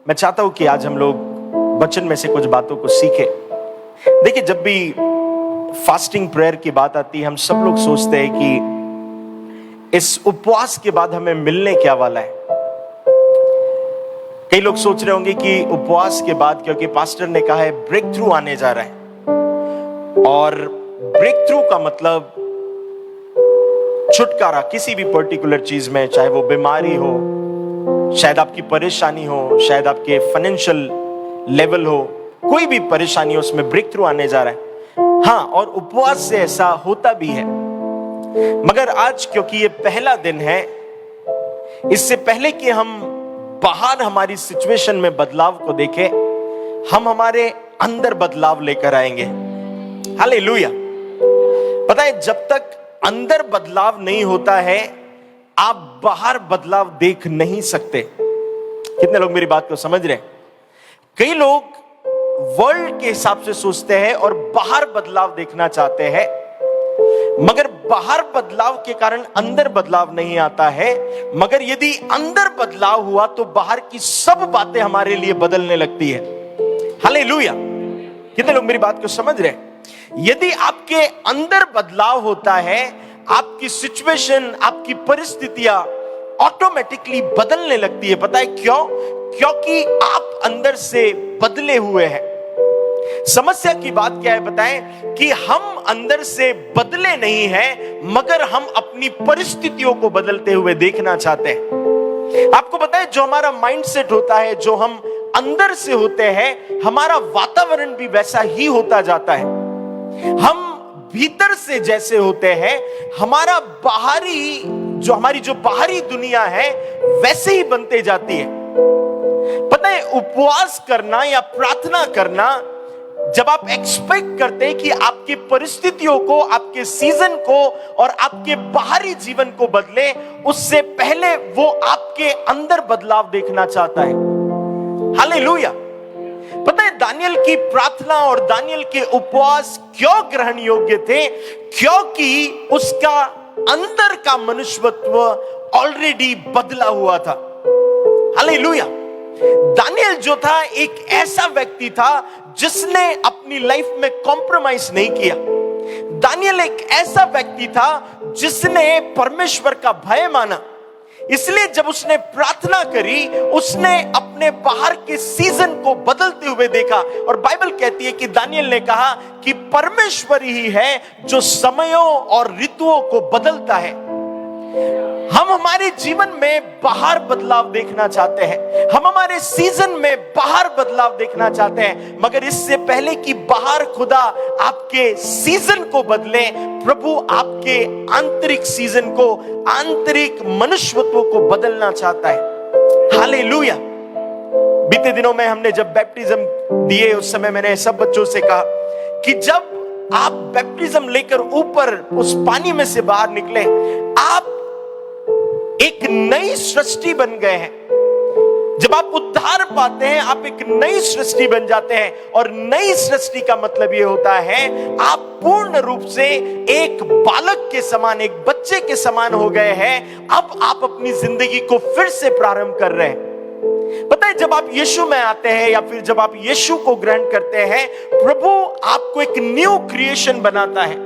मैं चाहता हूं कि आज हम लोग वचन में से कुछ बातों को सीखें। देखिए, जब भी फास्टिंग प्रेयर की बात आती है, हम सब लोग सोचते हैं कि इस उपवास के बाद हमें मिलने क्या वाला है। कई लोग सोच रहे होंगे कि उपवास के बाद, क्योंकि पास्टर ने कहा है ब्रेक थ्रू आने जा रहा है, और ब्रेक थ्रू का मतलब छुटकारा किसी भी पर्टिकुलर चीज में, चाहे वो बीमारी हो, शायद आपकी परेशानी हो, शायद आपके फाइनेंशियल लेवल हो, कोई भी परेशानी हो, उसमें ब्रेक थ्रू आने जा रहा है। हाँ, और उपवास से ऐसा होता भी है। मगर आज क्योंकि ये पहला दिन है, इससे पहले कि हम बाहर हमारी सिचुएशन में बदलाव को देखें, हम हमारे अंदर बदलाव लेकर आएंगे। हालेलुया। पता है, जब तक अंदर बदलाव नहीं होता है, आप बाहर बदलाव देख नहीं सकते। कितने लोग मेरी बात को समझ रहे हैं? कई लोग वर्ल्ड के हिसाब से सोचते हैं और बाहर बदलाव देखना चाहते हैं, मगर बाहर बदलाव के कारण अंदर बदलाव नहीं आता है। मगर यदि अंदर बदलाव हुआ तो बाहर की सब बातें हमारे लिए बदलने लगती है। हालेलुया। कितने लोग मेरी बात को समझ रहे हैं? यदि आपके अंदर बदलाव होता है, आपकी सिचुएशन, आपकी परिस्थितियां ऑटोमेटिकली बदलने लगती है। पता है क्यों? क्योंकि आप अंदर से बदले हुए हैं। समस्या की बात क्या है बताएं? कि हम अंदर से बदले नहीं हैं, मगर हम अपनी परिस्थितियों को बदलते हुए देखना चाहते हैं। आपको पता है, जो हमारा माइंडसेट होता है, जो हम अंदर से होते हैं, हमारा वातावरण भी वैसा ही होता जाता है। हम भीतर से जैसे होते हैं, हमारा हमारी जो बाहरी दुनिया है वैसे ही बनते जाती है। पता है, उपवास करना या प्रार्थना करना, जब आप एक्सपेक्ट करते हैं कि आपकी परिस्थितियों को, आपके सीजन को और आपके बाहरी जीवन को बदले, उससे पहले वो आपके अंदर बदलाव देखना चाहता है। हालेलुया। पता है, दानियल की प्रार्थना और दानियल के उपवास क्यों ग्रहण योग्य थे? क्योंकि उसका अंदर का मनुष्यत्व ऑलरेडी बदला हुआ था। हालेलुया। दानियल जो था, एक ऐसा व्यक्ति था जिसने अपनी लाइफ में कॉम्प्रोमाइज नहीं किया। दानियल एक ऐसा व्यक्ति था जिसने परमेश्वर का भय माना। इसलिए जब उसने प्रार्थना करी, उसने अपने बाहर के सीजन को बदलते हुए देखा। और बाइबल कहती है कि दानियल ने कहा कि परमेश्वर ही है जो समयों और ऋतुओं को बदलता है। हम हमारे जीवन में बाहर बदलाव देखना चाहते हैं, हम हमारे सीजन में बाहर बदलाव देखना चाहते हैं, मगर इससे पहले कि बाहर खुदा आपके सीजन को बदले, प्रभु आपके आंतरिक सीजन को, आंतरिक मनुष्यत्व को बदलना चाहता है। हालेलुया। बीते दिनों में हमने जब बैप्टिज्म दिए, उस समय मैंने सब बच्चों से कहा कि जब आप बैप्टिज्म लेकर ऊपर उस पानी में से बाहर निकले, आप एक नई सृष्टि बन गए हैं। जब आप उद्धार पाते हैं, आप एक नई सृष्टि बन जाते हैं। और नई सृष्टि का मतलब यह होता है, आप पूर्ण रूप से एक बालक के समान, एक बच्चे के समान हो गए हैं। अब आप अपनी जिंदगी को फिर से प्रारंभ कर रहे हैं। पता है, जब आप यीशु में आते हैं या फिर जब आप यीशु को ग्रहण करते हैं, प्रभु आपको एक न्यू क्रिएशन बनाता है।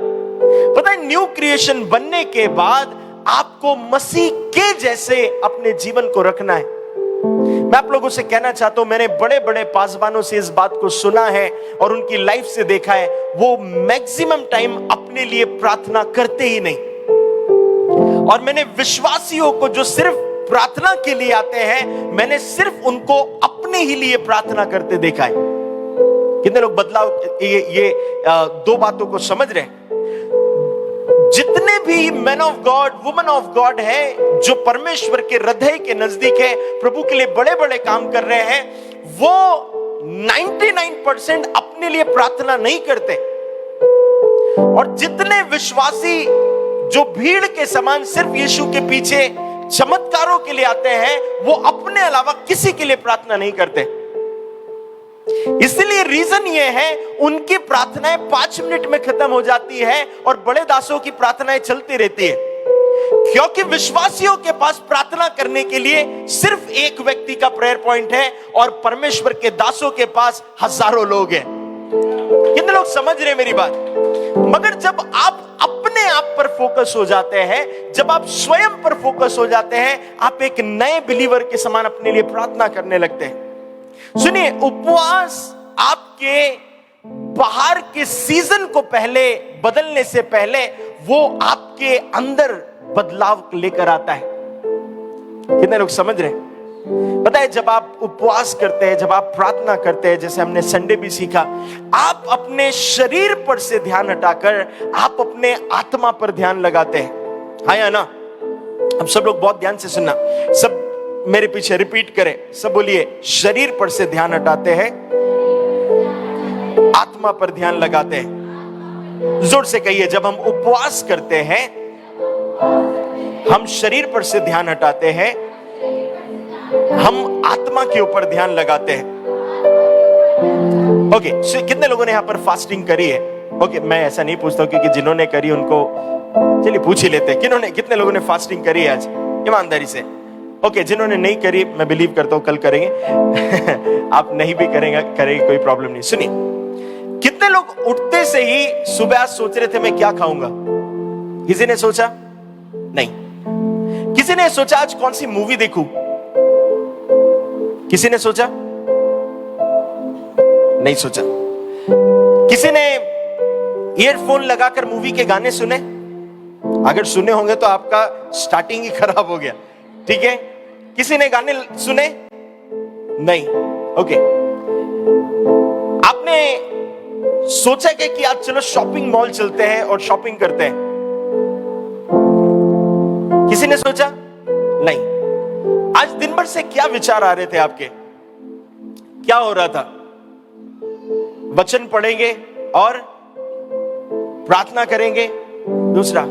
पता है, न्यू क्रिएशन बनने के बाद आपको मसीह के जैसे अपने जीवन को रखना है। मैं आप लोगों से कहना चाहता हूं, मैंने बड़े बड़े पासवानों से इस बात को सुना है और उनकी लाइफ से देखा है, वो मैक्सिमम टाइम अपने लिए प्रार्थना करते ही नहीं। और मैंने विश्वासियों को जो सिर्फ प्रार्थना के लिए आते हैं, मैंने सिर्फ उनको अपने ही लिए प्रार्थना करते देखा है। कितने लोग बदलाव ये दो बातों को समझ रहे हैं? जितने भी man of God, woman of God है, जो परमेश्वर के हृदय के नजदीक है, प्रभु के लिए बड़े बड़े काम कर रहे हैं, वो 99% अपने लिए प्रार्थना नहीं करते। और जितने विश्वासी जो भीड़ के समान सिर्फ यीशु के पीछे चमत्कारों के लिए आते हैं, वो अपने अलावा किसी के लिए प्रार्थना नहीं करते। इसलिए रीजन ये है, उनकी प्रार्थनाएं 5 मिनट में खत्म हो जाती है और बड़े दासों की प्रार्थनाएं चलती रहती है। क्योंकि विश्वासियों के पास प्रार्थना करने के लिए सिर्फ एक व्यक्ति का प्रेयर पॉइंट है और परमेश्वर के दासों के पास हजारों लोग हैं। कितने लोग समझ रहे हैं मेरी बात? मगर जब आप अपने आप पर फोकस हो जाते हैं, जब आप स्वयं पर फोकस हो जाते हैं, आप एक नए बिलीवर के समान अपने लिए प्रार्थना करने लगते हैं। सुनिए, उपवास आपके बाहर के सीजन को पहले बदलने से पहले वो आपके अंदर बदलाव लेकर आता है। कितने लोग समझ रहे हैं? पता है, जब आप उपवास करते हैं, जब आप प्रार्थना करते हैं, जैसे हमने संडे भी सीखा, आप अपने शरीर पर से ध्यान हटाकर आप अपने आत्मा पर ध्यान लगाते हैं। हाँ या ना? अब सब लोग बहुत ध्यान से सुनना, सब मेरे पीछे रिपीट करें, सब बोलिए, शरीर पर से ध्यान हटाते हैं, आत्मा पर ध्यान लगाते हैं। जोर से कहिए, जब हम उपवास करते हैं हम शरीर पर से ध्यान हटाते हैं, हम आत्मा के ऊपर ध्यान लगाते हैं। ओके, कितने लोगों ने यहां पर फास्टिंग करी है? ओके, मैं ऐसा नहीं पूछता क्योंकि जिन्होंने करी उनको चलिए पूछ ही लेते हैं। कितने लोगों ने फास्टिंग करी है आज ईमानदारी से? ओके, जिन्होंने नहीं करी मैं बिलीव करता हूं कल करेंगे। आप नहीं भी करेंगे कोई प्रॉब्लम नहीं। सुनिए, कितने लोग उठते से ही सुबह सोच रहे थे मैं क्या खाऊंगा? किसी ने सोचा? नहीं। किसी ने सोचा आज कौन सी मूवी देखूं? किसी ने सोचा? नहीं सोचा। किसी ने ईयरफोन लगाकर मूवी के गाने सुने? अगर सुने होंगे तो आपका स्टार्टिंग ही खराब हो गया। ठीक है, किसी ने गाने सुने? नहीं। ओके, आपने सोचा कि आज चलो शॉपिंग मॉल चलते हैं और शॉपिंग करते हैं? किसी ने सोचा? नहीं। आज दिन भर से क्या विचार आ रहे थे आपके? क्या हो रहा था? वचन पढ़ेंगे और प्रार्थना करेंगे। दूसरा,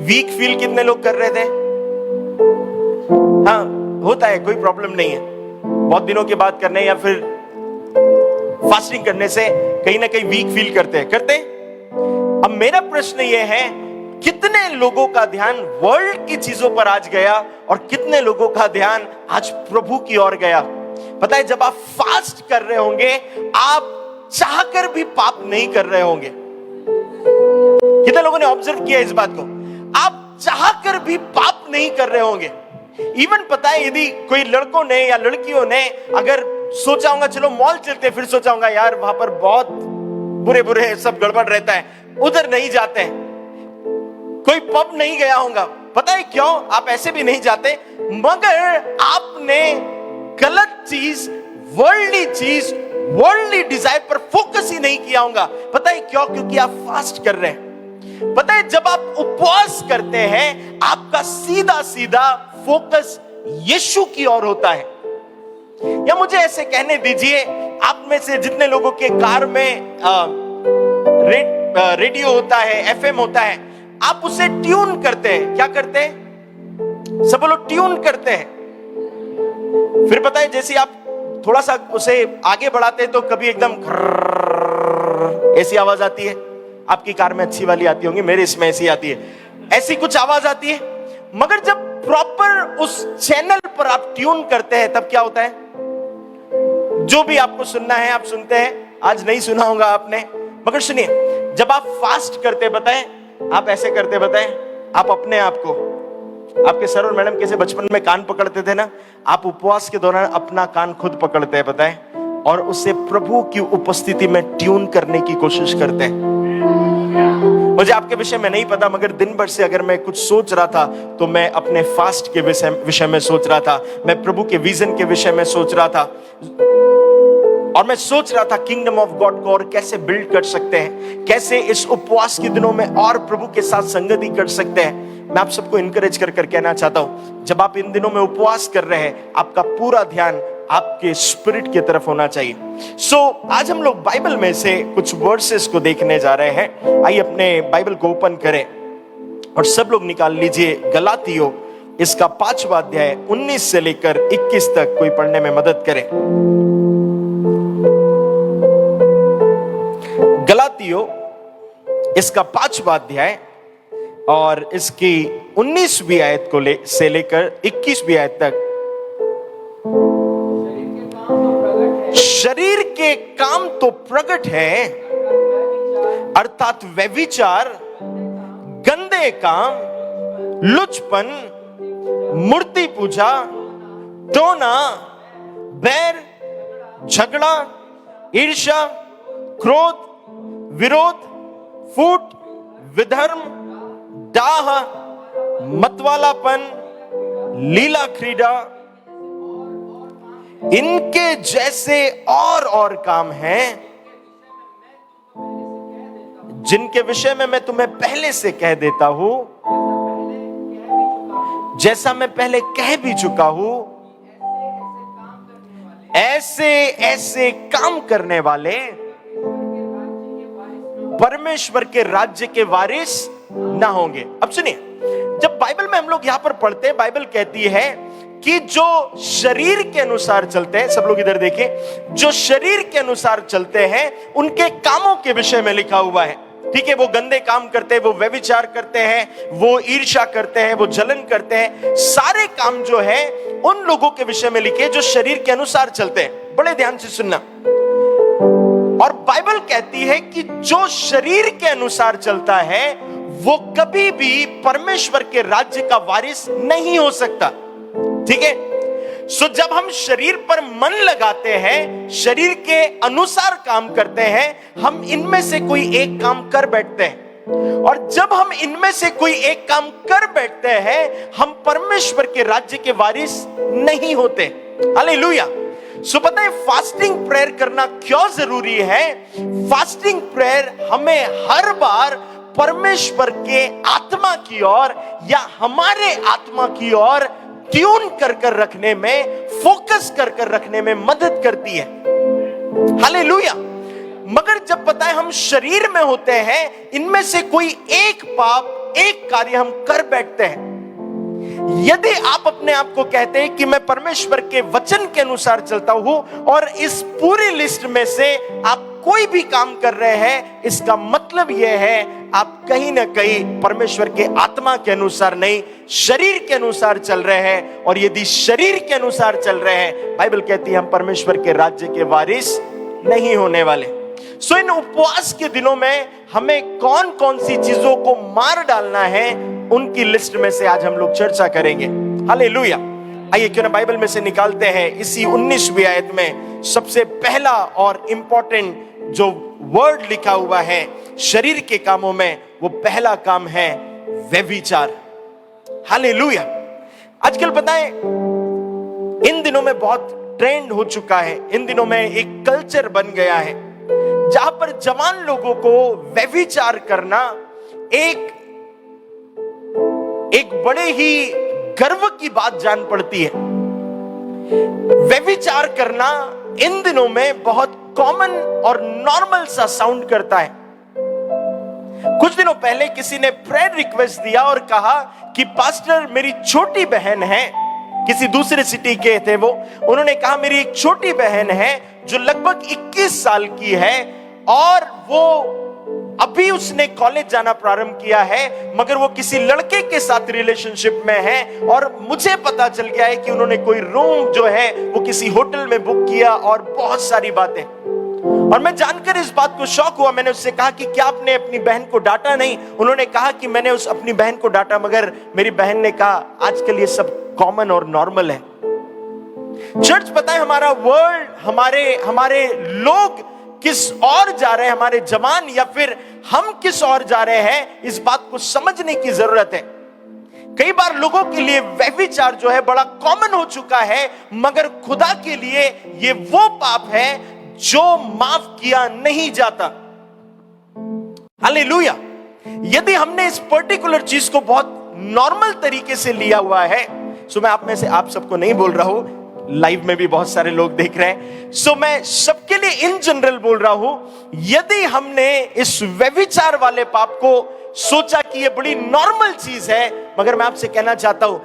वीक फील कितने लोग कर रहे थे? हाँ, होता है, कोई प्रॉब्लम नहीं है। बहुत दिनों के बाद करने या फिर फास्टिंग करने से कहीं ना कहीं वीक फील करते हैं। अब मेरा प्रश्न यह है, कितने लोगों का ध्यान वर्ल्ड की चीजों पर आज गया और कितने लोगों का ध्यान आज प्रभु की ओर गया? पता है, जब आप फास्ट कर रहे होंगे, आप चाहकर भी पाप नहीं कर रहे होंगे। कितने लोगों ने ऑब्जर्व किया इस बात को? आप चाहकर भी पाप नहीं कर रहे होंगे। इवन पता है, यदि कोई लड़कों ने या लड़कियों ने अगर सोचा होगा चलो मॉल चलते, फिर सोचा होगा यार वहां पर बहुत बुरे बुरे सब गड़बड़ रहता है, उधर नहीं जाते हैं। कोई पब नहीं गया होगा, पता है क्यों आप ऐसे भी नहीं जाते? मगर आपने गलत चीज, वर्ल्डली चीज, वर्ल्डली डिजायर पर फोकस ही नहीं किया होगा। पता है क्यों? क्योंकि आप फास्ट कर रहे हैं। पता है, जब आप उपवास करते हैं आपका सीधा सीधा फोकस यीशु की ओर होता है। या मुझे ऐसे कहने दीजिए, आप में से जितने लोगों के कार में रेडियो होता है, एफएम होता है, आप उसे ट्यून करते हैं। क्या करते हैं? सब लोग ट्यून करते हैं। फिर पता है, जैसे आप थोड़ा सा उसे आगे बढ़ाते हैं तो कभी एकदम ऐसी आवाज आती है। आपकी कार में अच्छी वाली आती होंगी, मेरे इसमें ऐसी आती है, ऐसी कुछ आवाज आती है। मगर जब प्रॉपर उस चैनल पर आप ट्यून करते हैं तब क्या होता है? जो भी आपको सुनना है आप सुनते हैं। आज नहीं सुना होगा आपने, मगर सुनिए, जब आप फास्ट करते बताएं, आप ऐसे करते बताएं, आप अपने आप को, आपके सर और मैडम कैसे बचपन में कान पकड़ते थे ना, आप उपवास के दौरान अपना कान खुद पकड़ते हैं बताएं, और उससे प्रभु की उपस्थिति में ट्यून करने की कोशिश करते हैं। मुझे आपके विषय में नहीं पता, मगर दिन भर से अगर मैं कुछ सोच रहा था तो मैं अपने फास्ट के विषय में सोच रहा था, मैं प्रभु के विजन के विषय में सोच रहा था, और मैं सोच रहा था किंगडम ऑफ गॉड को और कैसे बिल्ड कर सकते हैं, कैसे इस उपवास के दिनों में और प्रभु के साथ संगति कर सकते हैं। मैं आप सबको इनकरेज कर कहना चाहता हूं, जब आप इन दिनों में उपवास कर रहे हैं, आपका पूरा ध्यान आपके स्पिरिट की तरफ होना चाहिए। आज हम लोग बाइबल में से कुछ वर्सेस को देखने जा रहे हैं। आइए अपने बाइबल को ओपन करें और सब लोग निकाल लीजिए गलातियों इसका 5वां अध्याय 19 से लेकर 21 तक। कोई पढ़ने में मदद करे। गलातियों इसका 5वां अध्याय और इसकी 19वीं आयत को से लेकर 21वीं आयत तक, शरीर के काम तो प्रकट है, अर्थात व्यभिचार, गंदे काम, लुचपन, मूर्ति पूजा, टोना, बैर, झगड़ा, ईर्ष्या, क्रोध, विरोध, फूट, विधर्म, डाह, मतवालापन, लीला क्रीड़ा, इनके जैसे और काम हैं, जिनके विषय में मैं तुम्हें पहले से कह देता हूं, जैसा मैं पहले कह भी चुका हूं, ऐसे ऐसे काम करने वाले परमेश्वर के राज्य के वारिस ना होंगे। अब सुनिए, जब बाइबल में हम लोग यहां पर पढ़ते हैं, बाइबल कहती है कि जो शरीर के अनुसार चलते हैं, सब लोग इधर देखें, जो शरीर के अनुसार चलते हैं उनके कामों के विषय में लिखा हुआ है। ठीक है, वो गंदे काम करते हैं, वो व्यभिचार करते हैं, वो ईर्ष्या करते हैं, वो जलन करते हैं, सारे काम जो है उन लोगों के विषय में लिखे जो शरीर के अनुसार चलते हैं। बड़े ध्यान से सुनना। और बाइबल कहती है कि जो शरीर के अनुसार चलता है वो कभी भी परमेश्वर के राज्य का वारिस नहीं हो सकता। ठीक है, सो जब हम शरीर पर मन लगाते हैं, शरीर के अनुसार काम करते हैं, हम इनमें से कोई एक काम कर बैठते हैं, और जब हम इनमें से कोई एक काम कर बैठते हैं, हम परमेश्वर के राज्य के वारिस नहीं होते। हालेलुया। सो पता है फास्टिंग प्रेयर करना क्यों जरूरी है? फास्टिंग प्रेयर हमें हर बार परमेश्वर के आत्मा की ओर या हमारे आत्मा की ओर ट्यून कर रखने में, फोकस कर रखने में मदद करती है। हालेलुया। मगर जब पता है हम शरीर में होते हैं, इनमें से कोई एक पाप, एक कार्य हम कर बैठते हैं। यदि आप अपने आप को कहते हैं कि मैं परमेश्वर के वचन के अनुसार चलता हूं, और इस पूरी लिस्ट में से आप कोई भी काम कर रहे हैं, इसका मतलब यह है आप कहीं ना कहीं परमेश्वर के आत्मा के अनुसार नहीं, शरीर के अनुसार चल रहे हैं। और यदि शरीर के अनुसार चल रहे हैं, बाइबल कहती है हम परमेश्वर के राज्य के वारिस नहीं होने वाले। सो इन उपवास के दिनों में हमें कौन कौन सी चीजों को मार डालना है, उनकी लिस्ट में से आज हम लोग चर्चा करेंगे। हालेलुया। आइए क्यों ना बाइबल में से निकालते हैं इसी 19वीं आयत में सबसे पहला और इंपॉर्टेंट जो वर्ड लिखा हुआ है शरीर के कामों में, वो पहला काम है व्यभिचार। हालेलुया। आजकल पता है इन दिनों में बहुत ट्रेंड हो चुका है, इन दिनों में एक कल्चर बन गया है जहां पर जवान लोगों को व्यभिचार करना एक बड़े ही गर्व की बात जान पड़ती है। व्यभिचार करना इन दिनों में बहुत कॉमन और नॉर्मल सा साउंड करता है। कुछ दिनों पहले किसी ने प्रेयर रिक्वेस्ट दिया और कहा कि पास्टर मेरी छोटी बहन है, किसी दूसरे सिटी के थे वो, उन्होंने कहा मेरी एक छोटी बहन है जो लगभग 21 साल की है, और वो अभी उसने कॉलेज जाना प्रारंभ किया है, मगर वो किसी लड़के के साथ रिलेशनशिप में है, और मुझे पता चल गया है कि उन्होंने कोई रूम जो है वो किसी होटल में बुक किया, और बहुत सारी बातें। और मैं जानकर इस बात को शॉक हुआ। मैंने उससे कहा कि क्या आपने अपनी बहन को डांटा नहीं? उन्होंने कहा कि मैंने अपनी बहन को डांटा, मगर मेरी बहन ने कहा आजकल ये सब कॉमन और नॉर्मल है। चर्च पता है हमारा वर्ल्ड, हमारे लोग किस और जा रहे हैं, हमारे जवान या फिर हम किस और जा रहे हैं, इस बात को समझने की जरूरत है। कई बार लोगों के लिए व्यभिचार जो है बड़ा कॉमन हो चुका है, मगर खुदा के लिए ये वो पाप है जो माफ किया नहीं जाता। हालेलुया। यदि हमने इस पर्टिकुलर चीज को बहुत नॉर्मल तरीके से लिया हुआ है, सो मैं आप में से आप सबको नहीं बोल रहा हूं, लाइव में भी बहुत सारे लोग देख रहे हैं, सो मैं सबके लिए इन जनरल बोल रहा हूं, यदि हमने इस व्यभिचार वाले पाप को सोचा कि ये बड़ी नॉर्मल चीज है, मगर मैं आपसे कहना चाहता हूं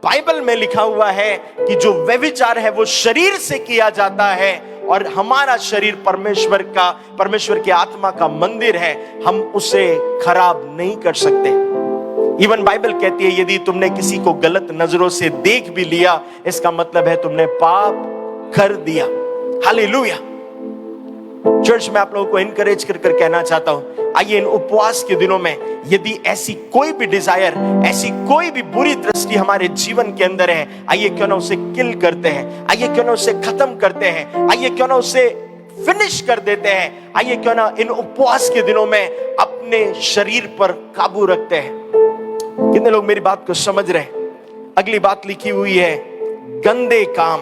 बाइबल में लिखा हुआ है कि जो व्यभिचार है वो शरीर से किया जाता है, और हमारा शरीर परमेश्वर के आत्मा का मंदिर है, हम उसे खराब नहीं कर सकते। इवन बाइबल कहती है यदि तुमने किसी को गलत नजरों से देख भी लिया, इसका मतलब है तुमने पाप कर दिया। हालेलुया। चर्च में आप लोगों को इनकरेज कर कहना चाहता हूं, आइए इन उपवास के दिनों में यदि ऐसी कोई भी डिजायर, ऐसी कोई भी बुरी दृष्टि हमारे जीवन के अंदर है, आइए क्यों ना उसे किल करते हैं, आइए क्यों ना उसे खत्म करते हैं, आइए क्यों ना उसे फिनिश कर देते हैं, आइए क्यों ना इन उपवास के दिनों में अपने शरीर पर काबू रखते हैं। कितने लोग मेरी बात को समझ रहे हैं? अगली बात लिखी हुई है गंदे काम।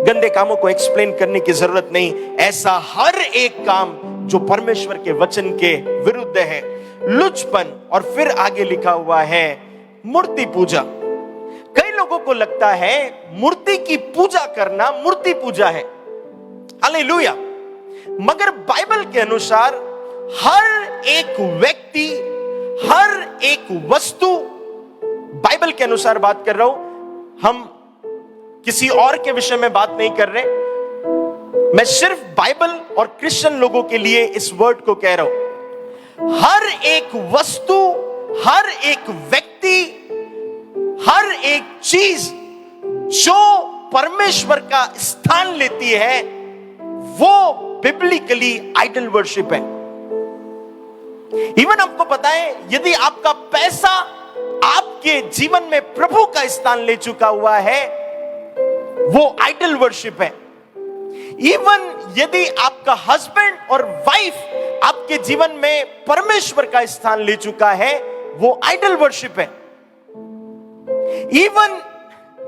गंदे कामों को एक्सप्लेन करने की जरूरत नहीं, ऐसा हर एक काम जो परमेश्वर के वचन के विरुद्ध है, लुचपन, और फिर आगे लिखा हुआ है मूर्ति पूजा। कई लोगों को लगता है मूर्ति की पूजा करना मूर्ति पूजा है। हालेलुया। मगर बाइबल के अनुसार हर एक व्यक्ति, हर एक वस्तु, बाइबल के अनुसार बात कर रहा हूं, हम किसी और के विषय में बात नहीं कर रहे, मैं सिर्फ बाइबल और क्रिश्चियन लोगों के लिए इस वर्ड को कह रहा हूं। हर एक वस्तु, हर एक व्यक्ति, हर एक चीज जो परमेश्वर का स्थान लेती है, वो बिब्लिकली आइडल वर्शिप है। इवन आपको पता है यदि आपका पैसा आपके जीवन में प्रभु का स्थान ले चुका हुआ है, वो आइडल वर्शिप है। इवन यदि आपका हस्बैंड और वाइफ आपके जीवन में परमेश्वर का स्थान ले चुका है, वो आइडल वर्शिप है। इवन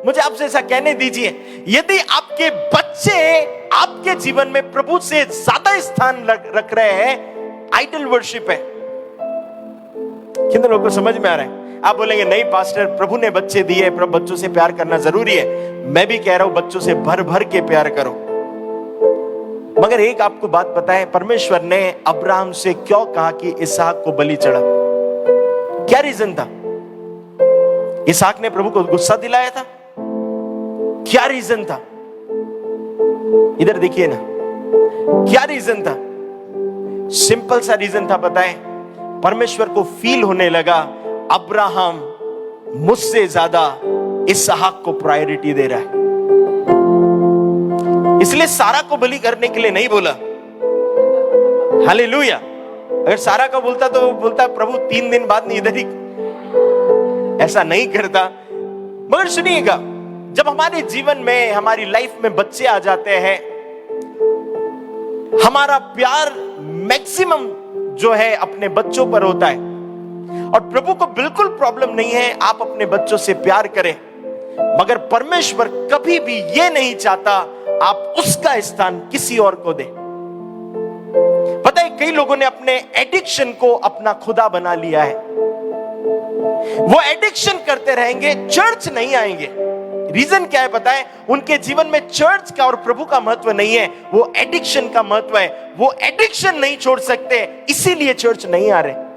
मुझे आपसे ऐसा कहने दीजिए, यदि आपके बच्चे आपके जीवन में प्रभु से ज्यादा स्थान रख रहे हैं, आइडल वर्शिप है। कितने लोगों को समझ में आ रहा है? आप बोलेंगे नहीं पास्टर, प्रभु ने बच्चे दिए, प्रभु बच्चों से प्यार करना जरूरी है। मैं भी कह रहा हूं बच्चों से भर भर के प्यार करो। मगर एक आपको बात पता है, परमेश्वर ने अब्राहम से क्यों कहा कि इसहाक को बलि चढ़ा? क्या रीजन था? इसहाक ने प्रभु को गुस्सा दिलाया था? क्या रीजन था? इधर देखिए ना, क्या रीजन था? सिंपल सा रीजन था, पता है? परमेश्वर को फील होने लगा अब्राहम मुझसे ज्यादा इसहाक को प्रायोरिटी दे रहा है, इसलिए सारा को बलि करने के लिए नहीं बोला। हालेलुया। अगर सारा का बोलता तो वो बोलता प्रभु 3 दिन बाद नहीं, इधर ही। ऐसा नहीं करता। मगर सुनिएगा, जब हमारे जीवन में, हमारी लाइफ में बच्चे आ जाते हैं, हमारा प्यार मैक्सिमम जो है अपने बच्चों पर होता है, और प्रभु को बिल्कुल प्रॉब्लम नहीं है आप अपने बच्चों से प्यार करें, मगर परमेश्वर कभी भी ये नहीं चाहता आप उसका स्थान किसी और को दें। पता है, कई लोगों ने अपने एडिक्शन को अपना खुदा बना लिया है। वो एडिक्शन करते रहेंगे, चर्च नहीं आएंगे। रीजन क्या है पता है? उनके जीवन में चर्च का और प्रभु का महत्व नहीं है, वो एडिक्शन का महत्व है। वो एडिक्शन नहीं छोड़ सकते, इसीलिए चर्च नहीं आ रहे।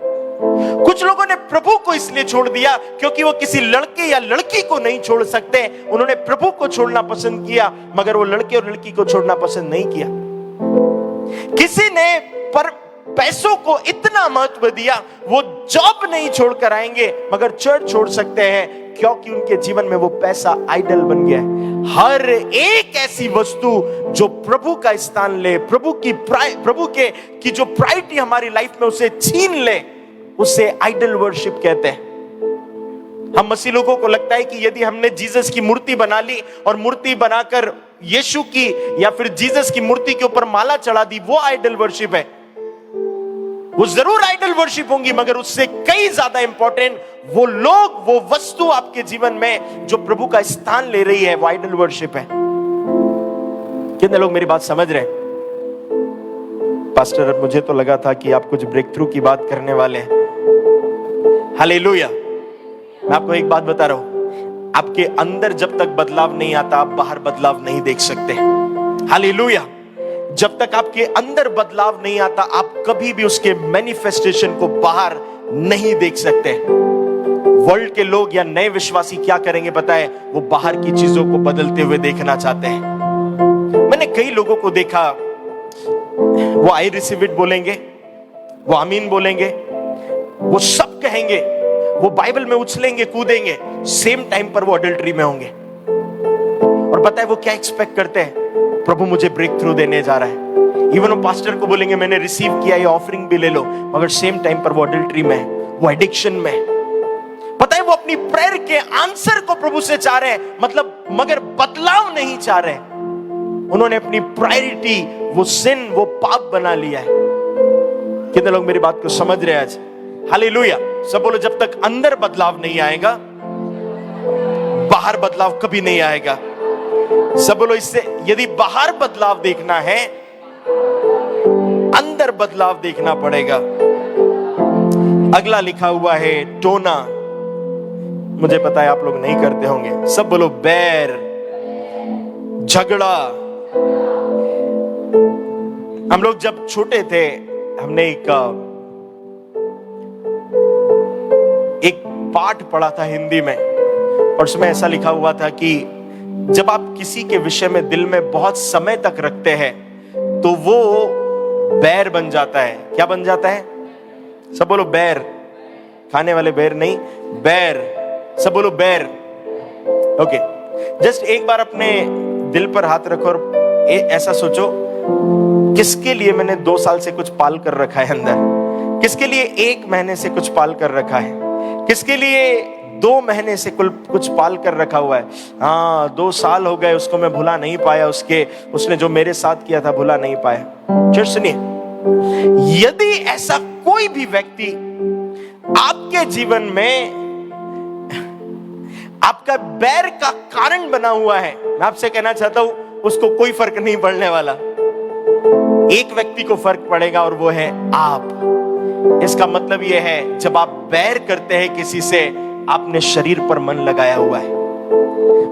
कुछ लोगों ने प्रभु को इसलिए छोड़ दिया क्योंकि वो किसी लड़के या लड़की को नहीं छोड़ सकते। उन्होंने प्रभु को छोड़ना पसंद किया, मगर वो लड़के और लड़की को छोड़ना पसंद नहीं किया। किसी ने पर पैसों को इतना महत्व दिया, वो जॉब नहीं छोड़कर आएंगे, मगर चर्च छोड़ सकते हैं क्योंकि उनके जीवन में वो पैसा आइडल बन गया है। हर एक ऐसी वस्तु जो प्रभु का स्थान ले, प्रभु की जो प्रायोरिटी हमारी लाइफ में उसे छीन ले, उसे आइडल वर्शिप कहते हैं। हम मसीह लोगों को लगता है कि यदि हमने जीसस की मूर्ति बना ली और मूर्ति बनाकर यीशु की या फिर जीसस की मूर्ति के ऊपर माला चढ़ा दी, वो आइडल वर्शिप है। वो जरूर आइडल वर्शिप होंगी, मगर उससे कई ज्यादा इंपॉर्टेंट वो लोग, वो वस्तु आपके जीवन में जो प्रभु का स्थान ले रही है, वो आइडल वर्शिप है। कितने लोग मेरी बात समझ रहे हैं? पास्टर, मुझे तो लगा था कि आप कुछ ब्रेक थ्रू की बात करने वाले हैं। हालेलुया। मैं आपको एक बात बता रहा हूं, आपके अंदर जब तक बदलाव नहीं आता, आप बाहर बदलाव नहीं देख सकते। हालेलुया। जब तक आपके अंदर बदलाव नहीं आता, आप कभी भी उसके मैनिफेस्टेशन को बाहर नहीं देख सकते। वर्ल्ड के लोग या नए विश्वासी क्या करेंगे पता है? वो बाहर की चीजों को बदलते हुए देखना चाहते हैं। मैंने कई लोगों को देखा, वो आई रिसीव इट बोलेंगे, वो आमीन बोलेंगे, वो सब कहेंगे, वो बाइबल में उछलेंगे कूदेंगे, सेम टाइम पर वो अडल्ट्री में होंगे। और पता है वो क्या एक्सपेक्ट करते हैं? प्रभु मुझे ब्रेक थ्रू देने जा रहा है। इवन वो पास्टर को बोलेंगे मैंने रिसीव किया, ये ऑफरिंग भी ले लो, मगर सेम टाइम पर वो अडल्ट्री में है, वो एडिक्शन में है। पता है वो अपनी प्रेयर के आंसर को प्रभु से चाह रहे हैं, मतलब मगर बदलाव नहीं चाह रहे। उन्होंने अपनी प्रायोरिटी वो सिन, वो पाप बना लिया है। कितने लोग मेरी बात को समझ रहे हैं आज? हालेलुया। सब बोलो, जब तक अंदर बदलाव नहीं आएगा बाहर बदलाव कभी नहीं आएगा। सब बोलो, इससे यदि बाहर बदलाव देखना है अंदर बदलाव देखना पड़ेगा। अगला लिखा हुआ है टोना। मुझे पता है आप लोग नहीं करते होंगे। सब बोलो, बैर, झगड़ा। हम लोग जब छोटे थे हमने एक पाठ पढ़ा था हिंदी में, और उसमें ऐसा लिखा हुआ था कि जब आप किसी के विषय में दिल में बहुत समय तक रखते हैं तो वो बैर बन जाता है। क्या बन जाता है? सब बोलो, बैर। खाने वाले बैर नहीं, बैर। सब बोलो, बैर। ओके, जस्ट एक बार अपने दिल पर हाथ रखो और ऐसा सोचो, किसके लिए मैंने 2 साल से कुछ पाल कर रखा है अंदर? किसके लिए 1 महीने से कुछ पाल कर रखा है? किसके लिए 2 महीने से कुछ पाल कर रखा हुआ है? हाँ, 2 साल हो गए, उसको मैं भुला नहीं पाया, उसने जो मेरे साथ किया था भुला नहीं पाया। चर्च सुनिए, यदि ऐसा कोई भी व्यक्ति आपके जीवन में आपका बैर का कारण बना हुआ है, मैं आपसे कहना चाहता हूं उसको कोई फर्क नहीं पड़ने वाला। एक व्यक्ति को फर्क पड़ेगा और वो है आप। इसका मतलब यह है, जब आप बैर करते हैं किसी से, आपने शरीर पर मन लगाया हुआ है।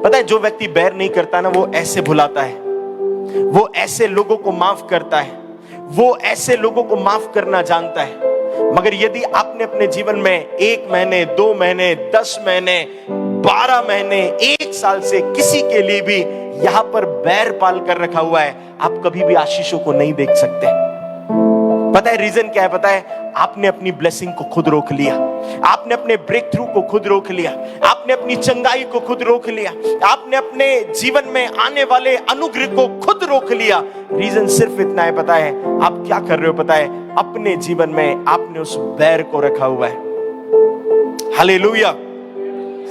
पता है जो व्यक्ति बैर नहीं करता ना, वो ऐसे भुलाता है, वो ऐसे लोगों को माफ करता है, वो ऐसे लोगों को माफ करना जानता है। मगर यदि आपने अपने जीवन में 1 महीने, 2 महीने, 10 महीने, 12 महीने, 1 साल से किसी के लिए भी यहां पर बैर पाल कर रखा हुआ है, आप कभी भी आशीषों को नहीं देख सकते। पता है रीजन क्या है? पता है, आपने अपनी ब्लेसिंग को खुद रोक लिया, आपने अपने ब्रेक थ्रू को खुद रोक लिया, आपने अपनी चंगाई को खुद रोक लिया, आपने अपने जीवन में आने वाले अनुग्रह को खुद रोक लिया। रीजन सिर्फ इतना है, पता है आप क्या कर रहे हो? पता है, अपने जीवन में आपने उस बैर को रखा हुआ है। हालेलुया।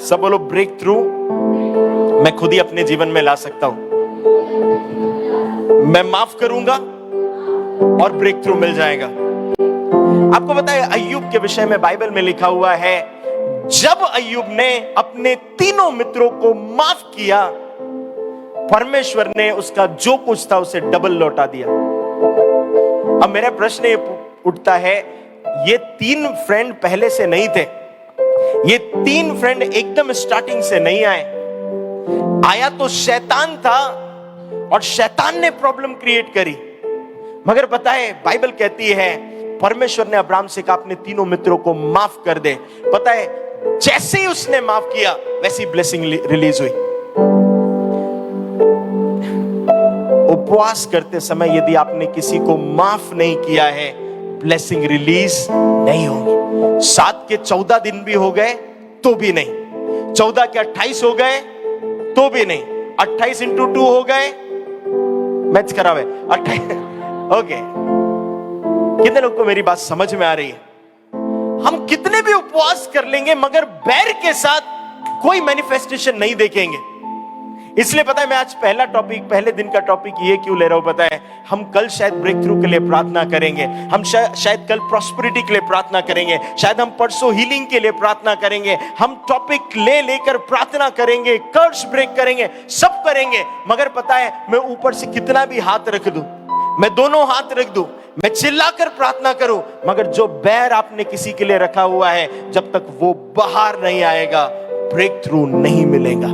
सब बोलो, ब्रेक थ्रू मैं खुद ही अपने जीवन में ला सकता हूं। मैं माफ करूंगा और ब्रेक थ्रू मिल जाएगा। आपको पता है अय्यूब के विषय में बाइबल में लिखा हुआ है, जब अय्यूब ने अपने तीनों मित्रों को माफ किया, परमेश्वर ने उसका जो कुछ था उसे डबल लौटा दिया। अब मेरा प्रश्न ये उठता है, ये 3 फ्रेंड पहले से नहीं थे, ये 3 फ्रेंड एकदम स्टार्टिंग से नहीं आए। आया तो शैतान था और शैतान ने प्रॉब्लम क्रिएट करी। मगर पता है बाइबल कहती है परमेश्वर ने अब्राहम से कहा अपने तीनों मित्रों को माफ कर दे। पता है जैसे ही उसने माफ किया वैसी ब्लेसिंग रिलीज हुई। उपवास करते समय यदि आपने किसी को माफ नहीं किया है, ब्लेसिंग रिलीज नहीं होगी। 7 के 14 दिन भी हो गए तो भी नहीं, 14 के 28 हो गए तो भी नहीं, 28 × 2 हो गए, मैच खराब है, 28। ओके, कितने लोग को मेरी बात समझ में आ रही है? हम कितने भी उपवास कर लेंगे मगर बैर के साथ कोई मैनिफेस्टेशन नहीं देखेंगे। इसलिए पता है मैं आज पहले दिन का टॉपिक ये क्यों ले रहा हूं पता है? हम कल शायद ब्रेक थ्रू के लिए प्रार्थना करेंगे, हम शायद कल प्रॉस्पेरिटी के लिए प्रार्थना करेंगे, शायद हम परसों हीलिंग के लिए प्रार्थना करेंगे, हम टॉपिक लेकर प्रार्थना करेंगे, कर्स ब्रेक करेंगे, सब करेंगे। मगर पता है मैं ऊपर से कितना भी हाथ रख दूं, मैं दोनों हाथ रख दूं, मैं चिल्लाकर प्रार्थना करूं, मगर जो बैर आपने किसी के लिए रखा हुआ है, जब तक वो बाहर नहीं आएगा ब्रेक थ्रू नहीं मिलेगा।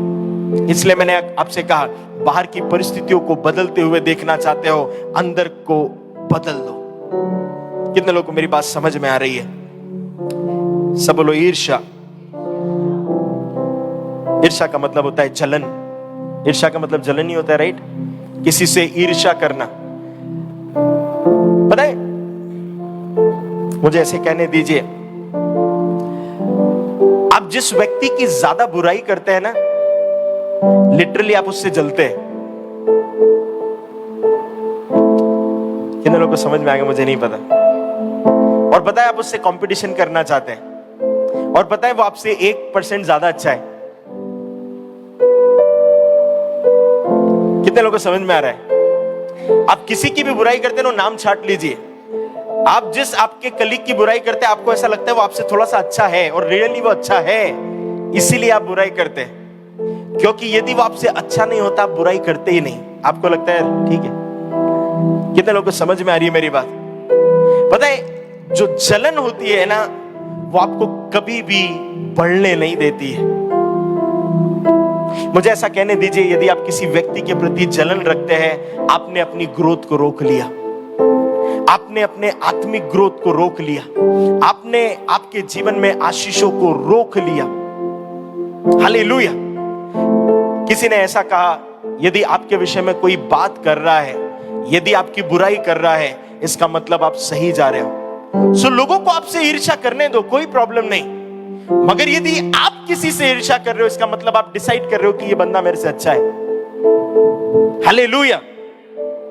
इसलिए मैंने आपसे कहा, बाहर की परिस्थितियों को बदलते हुए देखना चाहते हो, अंदर को बदल दो। कितने लोगों को मेरी बात समझ में आ रही है? सब बोलो ईर्ष्या। ईर्ष्या का मतलब होता है जलन। ईर्ष्या का मतलब जलन ही होता है, राइट? किसी से ईर्ष्या करना। पता है मुझे ऐसे कहने दीजिए, जिस व्यक्ति की ज्यादा बुराई करते हैं ना, लिटरली आप उससे जलते हैं। कितने लोगों को समझ में आ गया मुझे नहीं पता। और पता है आप उससे कंपटीशन करना चाहते हैं, और पता है वो आपसे 1% ज्यादा अच्छा है। कितने लोगों को समझ में आ रहा है? आप किसी की भी बुराई करते हैं ना, नाम छाट लीजिए। आप जिस आपके कलीग की बुराई करते हैं, आपको ऐसा लगता है वो आपसे थोड़ा सा अच्छा है, और रियली वो अच्छा है, इसीलिए आप बुराई करते हैं। क्योंकि यदि वो आपसे अच्छा नहीं होता, आप बुराई करते ही नहीं। आपको लगता है ठीक है। कितने लोगों को समझ में आ रही है मेरी बात? पता है जो जलन होती है ना, वो आपको कभी भी बढ़ने नहीं देती है। मुझे ऐसा कहने दीजिए, यदि आप किसी व्यक्ति के प्रति जलन रखते हैं, आपने अपनी ग्रोथ को रोक लिया, आपने अपने आत्मिक ग्रोथ को रोक लिया, आपने आपके जीवन में आशीषों को रोक लिया। हालेलुया। किसी ने ऐसा कहा, यदि आपके विषय में कोई बात कर रहा है, यदि आपकी बुराई कर रहा है, इसका मतलब आप सही जा रहे हो। सो लोगों को आपसे ईर्ष्या करने दो, कोई प्रॉब्लम नहीं। मगर यदि आप किसी से ईर्ष्या कर रहे हो, इसका मतलब आप डिसाइड कर रहे हो कि ये बंदा मेरे से अच्छा है। हालेलुया।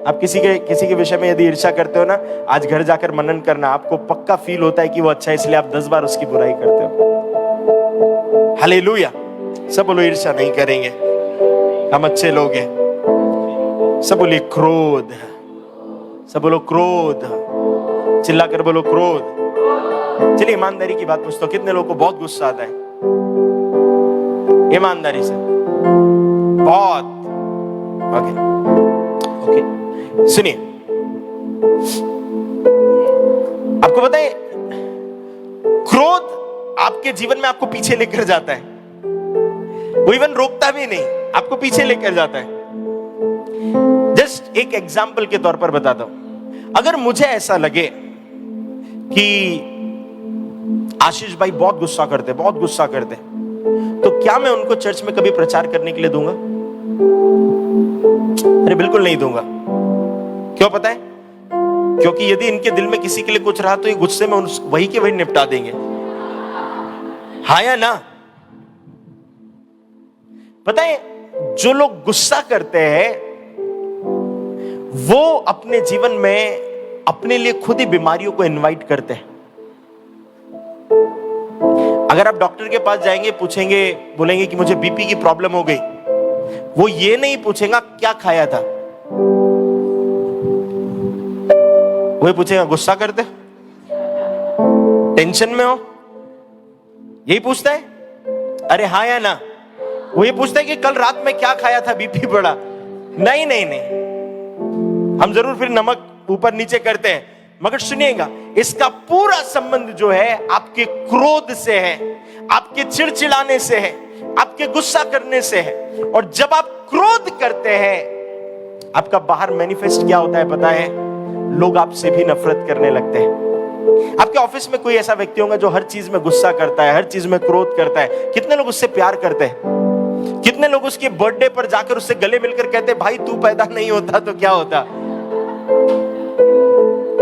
आप किसी के विषय में यदि ईर्ष्या करते हो ना, आज घर जाकर मनन करना, आपको पक्का फील होता है कि वो अच्छा है, इसलिए आप 10 बार उसकी बुराई करते हो। हालेलुया। सब बोलो ईर्ष्या नहीं करेंगे, हम अच्छे लोग हैं। सब बोलिए क्रोध। सब बोलो क्रोध। चिल्ला कर बोलो क्रोध। चलिए ईमानदारी की बात पूछता हूं, कितने लोगों को बहुत गुस्सा आता है? ईमानदारी से बहुत। ओके, सुनिए, आपको पता है क्रोध आपके जीवन में आपको पीछे लेकर जाता है। वो इवन रोकता भी नहीं, आपको पीछे लेकर जाता है। जस्ट एक एग्जाम्पल के तौर पर बताता हूं। अगर मुझे ऐसा लगे कि आशीष भाई बहुत गुस्सा करते, तो क्या मैं उनको चर्च में कभी प्रचार करने के लिए दूंगा? अरे बिल्कुल नहीं दूंगा। क्यों पता है? क्योंकि यदि इनके दिल में किसी के लिए कुछ रहा, तो ये गुस्से में वही के वही निपटा देंगे। हाँ या ना? पता है जो लोग गुस्सा करते हैं, वो अपने जीवन में अपने लिए खुद ही बीमारियों को इनवाइट करते हैं। अगर आप डॉक्टर के पास जाएंगे, पूछेंगे, बोलेंगे कि मुझे बीपी की प्रॉब्लम हो गई, वो ये नहीं पूछेगा क्या खाया था, वो पूछेगा गुस्सा करते, टेंशन में हो, यही पूछता है। अरे हाँ या ना? वो ये पूछता है कि कल रात में क्या खाया था, बीपी बढ़ा। नहीं नहीं नहीं, हम जरूर फिर नमक ऊपर नीचे करते हैं, मगर सुनिएगा, इसका पूरा संबंध जो है आपके क्रोध से है, आपके चिड़चिड़ाने से है, आपके गुस्सा करने से है। और जब आप क्रोध करते हैं, आपका बाहर मैनिफेस्ट क्या होता है पता है? लोग आपसे भी नफरत करने लगते हैं। आपके ऑफिस में कोई ऐसा व्यक्ति होगा जो हर चीज में गुस्सा करता है, हर चीज में क्रोध करता है। कितने लोग उससे प्यार करते हैं? कितने लोग उसके बर्थडे पर जाकर उससे गले मिलकर कहते हैं, भाई तू पैदा नहीं होता तो क्या होता?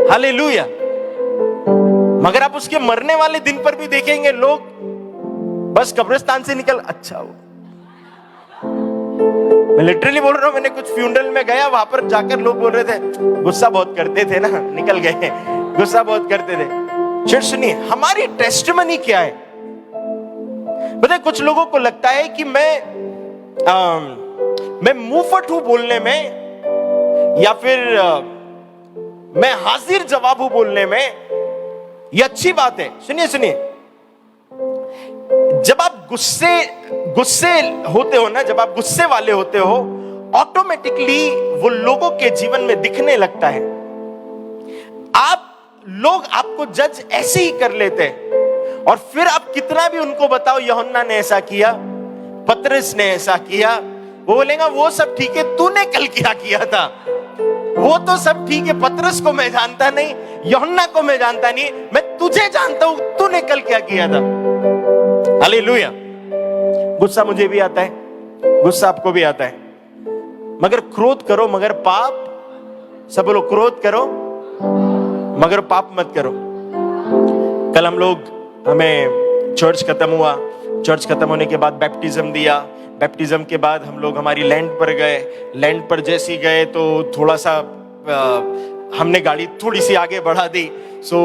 हालेलुया। मगर आप उसके मरने वाले दिन पर भी देखेंगे, लोग बस कब्रिस्तान से निकल, अच्छा हो। मैं लिटरली बोल रहा हूं, मैंने कुछ फ्यूनरल में गया, वहां पर जाकर लोग बोल रहे थे गुस्सा बहुत करते थे ना, निकल गए, गुस्सा बहुत करते थे। फिर सुनिए, हमारी टेस्टिमनी क्या है? पता है कुछ लोगों को लगता है कि मैं मुंहफट हूं बोलने में, या फिर मैं हाजिर जवाब हूं बोलने में, ये अच्छी बात है। सुनिए सुनिए, जब आप गुस्से होते हो ना, जब आप गुस्से वाले होते हो, ऑटोमेटिकली वो लोगों के जीवन में दिखने लगता है। लोग आपको जज ऐसे ही कर लेते हैं, और फिर आप कितना भी उनको बताओ, यूहन्ना ने ऐसा किया, पतरस ने ऐसा किया, वो बोलेगा वो सब ठीक है, तूने कल क्या किया था? वो तो सब ठीक है, पतरस को मैं जानता नहीं, यूहन्ना को मैं जानता नहीं, मैं तुझे जानता हूं, तूने कल क्या किया था। हालेलुया। गुस्सा मुझे भी आता है, गुस्सा आपको भी आता है, मगर क्रोध करो मगर पाप, सब लोग क्रोध करो मगर पाप मत करो। कल हमें चर्च खत्म हुआ, चर्च खत्म होने के बाद बैप्टिज्म दिया। बैप्टिज्म के बाद हम लोग हमारी लैंड पर गए। लैंड पर जैसे ही गए तो थोड़ा सा हमने गाड़ी थोड़ी सी आगे बढ़ा दी। सो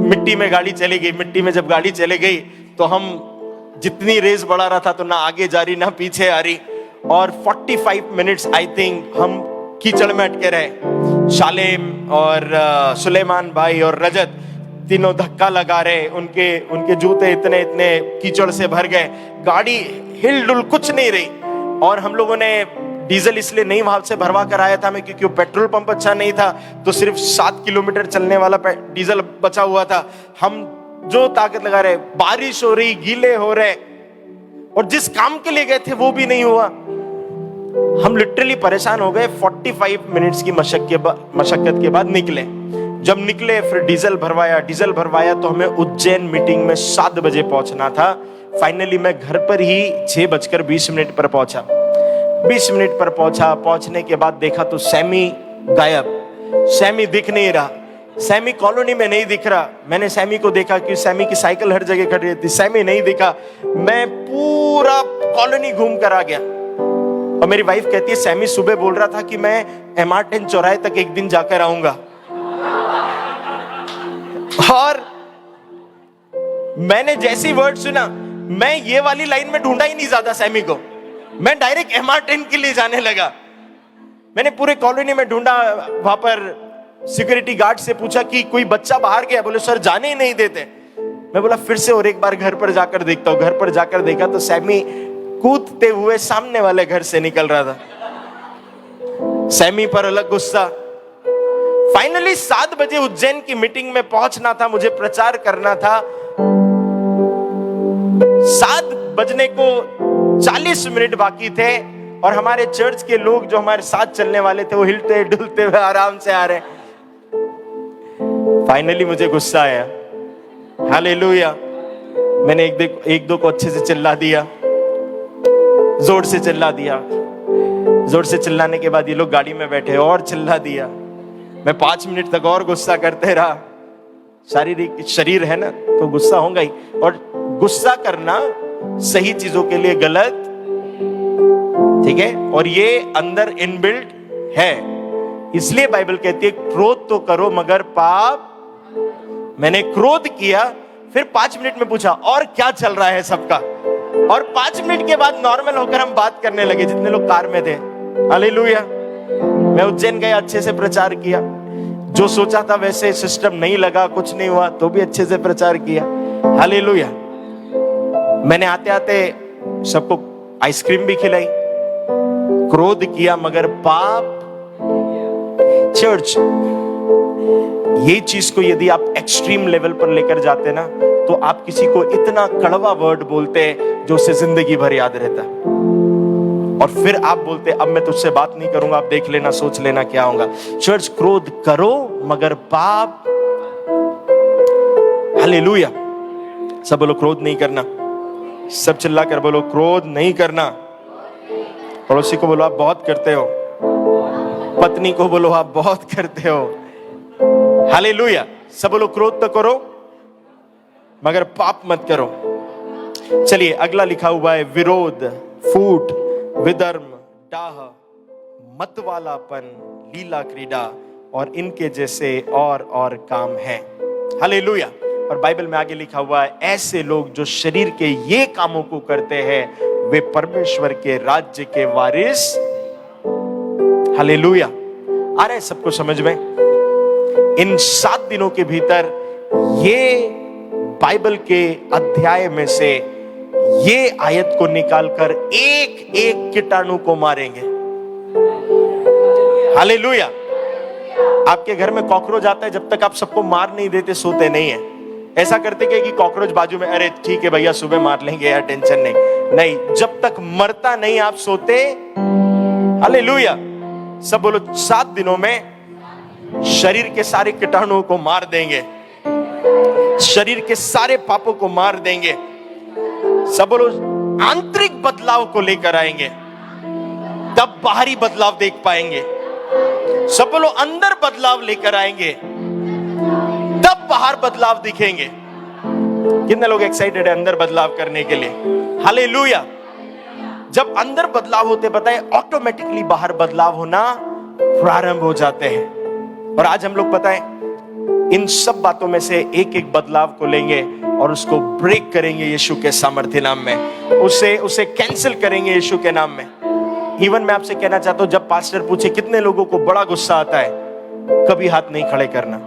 मिट्टी में गाड़ी चली गई। मिट्टी में जब गाड़ी चली गई तो हम जितनी रेस बढ़ा रहा था तो ना आगे जा रही ना पीछे आ रही, और 45 मिनट्स आई थिंक हम कीचड़ में अटके रहे। शालेम और सुलेमान भाई और रजत तीनों धक्का लगा रहे। उनके जूते इतने कीचड़ से भर गए, गाड़ी हिल डुल कुछ नहीं रही। और हम लोगों ने डीजल इसलिए नहीं वहां से भरवा कर आया था मैं, क्योंकि वो पेट्रोल पंप अच्छा नहीं था, तो सिर्फ 7 किलोमीटर चलने वाला डीजल बचा हुआ था। हम जो ताकत लगा रहे, बारिश हो रही, गीले हो रहे, और जिस काम के लिए गए थे वो भी नहीं हुआ। हम लिटरली परेशान हो गए। 45 मिनट्स की मशक्कत के बाद निकले। जब निकले फिर डीजल भरवाया तो हमें उज्जैन मीटिंग में 7 बजे पहुंचना था। फाइनली मैं घर पर ही 6:20 पर पहुंचा। 20 मिनट पर पहुंचने के बाद देखा तो सैमी गायब। सैमी दिख नहीं रहा। सैमी कॉलोनी में नहीं दिख रहा। मैंने सैमी को देखा कि सैमी की साइकिल हर जगह खड़ी रहती, सैमी नहीं दिखा। मैं पूरा कॉलोनी घूम कर आ गया। और मेरी वाइफ कहती है सैमी सुबह बोल रहा था कि मैं MR10 चौराहे तक एक दिन जाकर आऊंगा। और मैंने जैसी वर्ड सुना, मैं ये वाली लाइन में ढूंढा ही नहीं ज्यादा सैमी को, मैं डायरेक्ट MR10 के लिए जाने लगा। मैंने पूरे कॉलोनी में ढूंढा। वहां पर सिक्योरिटी गार्ड से पूछा कि कोई बच्चा बाहर गया, बोले सर जाने ही नहीं देते। मैं बोला फिर से और एक बार घर पर जाकर देखता हूं। घर पर जाकर देखा तो सैमी कूदते हुए सामने वाले घर से निकल रहा था। सैमी पर अलग गुस्सा। फाइनली 7 बजे उज्जैन की मीटिंग में पहुंचना था, मुझे प्रचार करना था। 7 बजने को 40 मिनट बाकी थे, और हमारे चर्च के लोग जो हमारे साथ चलने वाले थे वो हिलते डुलते हुए आराम से आ रहे। फाइनली मुझे गुस्सा आया। हालेलुया। मैंने एक दो को अच्छे से चिल्ला दिया, जोर से चिल्ला दिया। जोर से चिल्लाने के बाद ये लोग गाड़ी में बैठे और चिल्ला दिया। मैं 5 मिनट तक और गुस्सा करते रहा। शारीरिक शरीर है ना तो गुस्सा होगा ही, और गुस्सा करना सही चीजों के लिए गलत, ठीक है, और ये अंदर इनबिल्ट है। इसलिए बाइबल कहती है क्रोध तो करो मगर पाप। मैंने क्रोध किया, फिर 5 मिनट में पूछा और क्या चल रहा है सबका, और 5 मिनट के बाद नॉर्मल होकर हम बात करने लगे जितने लोग कार में थे। हालेलुया। मैं उज्जैन गया, अच्छे से प्रचार किया। जो सोचा था वैसे सिस्टम नहीं लगा, कुछ नहीं हुआ, तो भी अच्छे से प्रचार किया। हालेलुया। मैंने आते आते सबको आइसक्रीम भी खिलाई। क्रोध किया मगर पाप। चर्च, ये चीज को यदि आप एक्सट्रीम लेवल पर लेकर जाते ना, तो आप किसी को इतना कड़वा वर्ड बोलते हैं जो उसे जिंदगी भर याद रहता, और फिर आप बोलते अब मैं तुझसे बात नहीं करूंगा, आप देख लेना, सोच लेना क्या होगा। चर्च, क्रोध करो मगर पाप। हालेलुया। सब बोलो क्रोध नहीं करना। सब चिल्ला कर बोलो क्रोध नहीं करना। पड़ोसी को बोलो आप बहुत करते हो। पत्नी को बोलो आप बहुत करते हो। हालेलुया। सब बोलो क्रोध तो करो मगर पाप मत करो। चलिए अगला लिखा हुआ है विरोध, फूट, विधर्म, डाह, मतवालापन, लीला क्रीड़ा और इनके जैसे और काम हैं। हालेलुया। और बाइबल में आगे लिखा हुआ है ऐसे लोग जो शरीर के ये कामों को करते हैं वे परमेश्वर के राज्य के वारिस। हालेलुया। आ रहा है सबको समझ में? इन 7 दिनों के भीतर ये बाइबल के अध्याय में से ये आयत को निकालकर एक एक कीटाणु को मारेंगे। हालेलुया। आपके घर में कॉकरोच आता है, जब तक आप सबको मार नहीं देते सोते नहीं है। ऐसा करते कि कॉकरोच बाजू में, अरे ठीक है भैया सुबह मार लेंगे यार, टेंशन नहीं, जब तक मरता नहीं आप सोते। हालेलुया। सब बोलो 7 दिनों में शरीर के सारे कीटाणुओं को मार देंगे, शरीर के सारे पापों को मार देंगे। सब बोलो आंतरिक बदलाव को लेकर आएंगे, तब बाहरी बदलाव देख पाएंगे। सब बोलो अंदर बदलाव लेकर आएंगे, तब बाहर बदलाव दिखेंगे। कितने लोग एक्साइटेड है अंदर बदलाव करने के लिए? हालेलुया। जब अंदर बदलाव होते बताए, ऑटोमेटिकली बाहर बदलाव होना प्रारंभ हो जाते हैं। और आज हम लोग पता है इन सब बातों में से एक एक बदलाव को लेंगे और उसको ब्रेक करेंगे यीशु के सामर्थ्य नाम में, उसे कैंसिल करेंगे यीशु के नाम में। इवन मैं आपसे कहना चाहता हूं, जब पास्टर पूछे कितने लोगों को बड़ा गुस्सा आता है, कभी हाथ नहीं खड़े करना।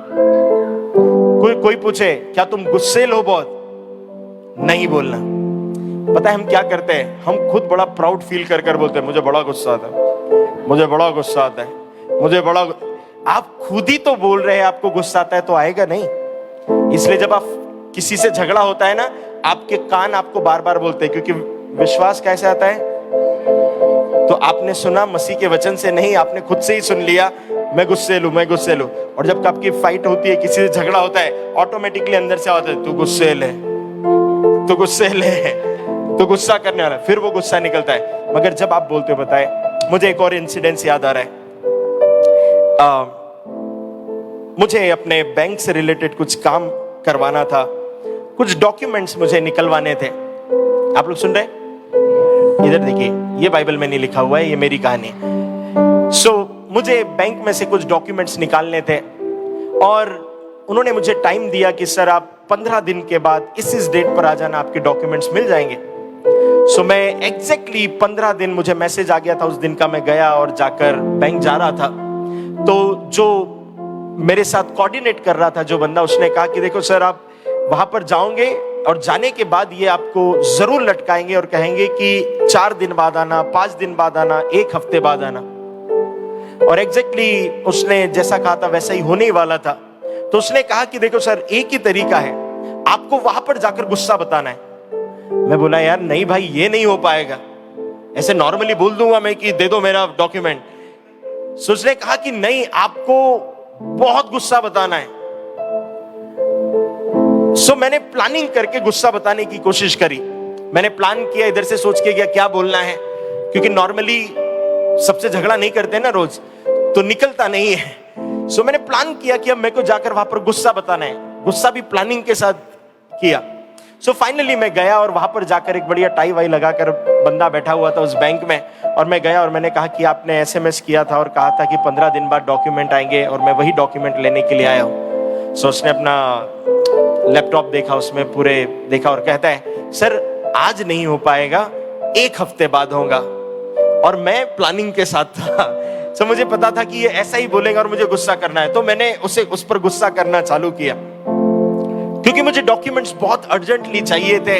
कोई पूछे क्या तुम गुस्सेल हो बहुत, नहीं बोलना। पता है हम क्या करते हैं? हम खुद बड़ा प्राउड फील कर बोलते हैं मुझे बड़ा गुस्सा आता है, मुझे बड़ा गुस्सा आता है, मुझे बड़ा। आप खुद ही तो बोल रहे हैं आपको गुस्सा आता है, तो आएगा नहीं। इसलिए जब आप किसी से झगड़ा होता है ना, आपके कान आपको बार बार बोलते हैं, क्योंकि विश्वास कैसे आता है? तो आपने सुना मसीह के वचन से नहीं, आपने खुद से ही सुन लिया मैं गुस्से लूं, मैं गुस्से लूं। और जब आपकी फाइट होती है, किसी से झगड़ा होता है, ऑटोमेटिकली अंदर से आता है तू गुस्से ले, तू गुस्से ले, तू गुस्सा करने वाला, फिर वो गुस्सा निकलता है। मगर जब आप बोलते हो, बताए मुझे एक और इंसिडेंस याद आ रहा है। मुझे अपने बैंक से रिलेटेड कुछ काम करवाना था, कुछ डॉक्यूमेंट्स मुझे निकलवाने थे। आप लोग सुन रहे हैं? इधर देखिए, ये बाइबल में नहीं लिखा हुआ है, ये मेरी कहानी। मुझे बैंक में से कुछ डॉक्यूमेंट्स निकालने थे और उन्होंने मुझे टाइम दिया कि सर आप 15 दिन के बाद इस डेट पर आ जाना, आपके डॉक्यूमेंट्स मिल जाएंगे। मैं एग्जैक्टली 15 दिन, मुझे मैसेज आ गया था उस दिन का। मैं गया और जाकर बैंक जा रहा था, तो जो मेरे साथ कोऑर्डिनेट कर रहा था जो बंदा, उसने कहा कि देखो सर आप वहां पर जाओगे और जाने के बाद ये आपको जरूर लटकाएंगे और कहेंगे कि 4 दिन बाद आना, 5 दिन बाद आना, 1 हफ्ते बाद आना। और एग्जैक्टली उसने जैसा कहा था वैसा ही होने ही वाला था। तो उसने कहा कि देखो सर एक ही तरीका है, आपको वहां पर जाकर गुस्सा बताना है। मैं बोला यार नहीं भाई, ये नहीं हो पाएगा, ऐसे नॉर्मली बोल दूंगा मैं कि दे दो मेरा डॉक्यूमेंट। सो उसने कहा कि नहीं, आपको बहुत गुस्सा बताना है। सो मैंने प्लानिंग करके गुस्सा बताने की कोशिश करी। मैंने प्लान किया, इधर से सोच के गया क्या बोलना है, क्योंकि नॉर्मली सबसे झगड़ा नहीं करते ना रोज, तो निकलता नहीं है। सो मैंने प्लान किया कि अब मेरे को जाकर वहां पर गुस्सा बताना है। गुस्सा भी प्लानिंग के साथ किया। सो फाइनली मैं गया और वहां पर जाकर एक बढ़िया टाई वाई लगाकर बंदा बैठा हुआ था उस बैंक में, और मैं गया और मैंने कहा कि आपने SMS किया था और कहा था कि 15 दिन बाद डॉक्यूमेंट आएंगे, और मैं वही डॉक्यूमेंट लेने के लिए आया हूँ। सो उसने अपना लैपटॉप देखा, उसमें पूरे देखा और कहता है सर आज नहीं हो पाएगा, 1 हफ्ते बाद होगा। और मैं प्लानिंग के साथ था, सो मुझे पता था कि ये ऐसा ही बोलेगा और मुझे गुस्सा करना है। तो मैंने उस पर गुस्सा करना चालू किया, क्योंकि मुझे डॉक्यूमेंट्स बहुत अर्जेंटली चाहिए थे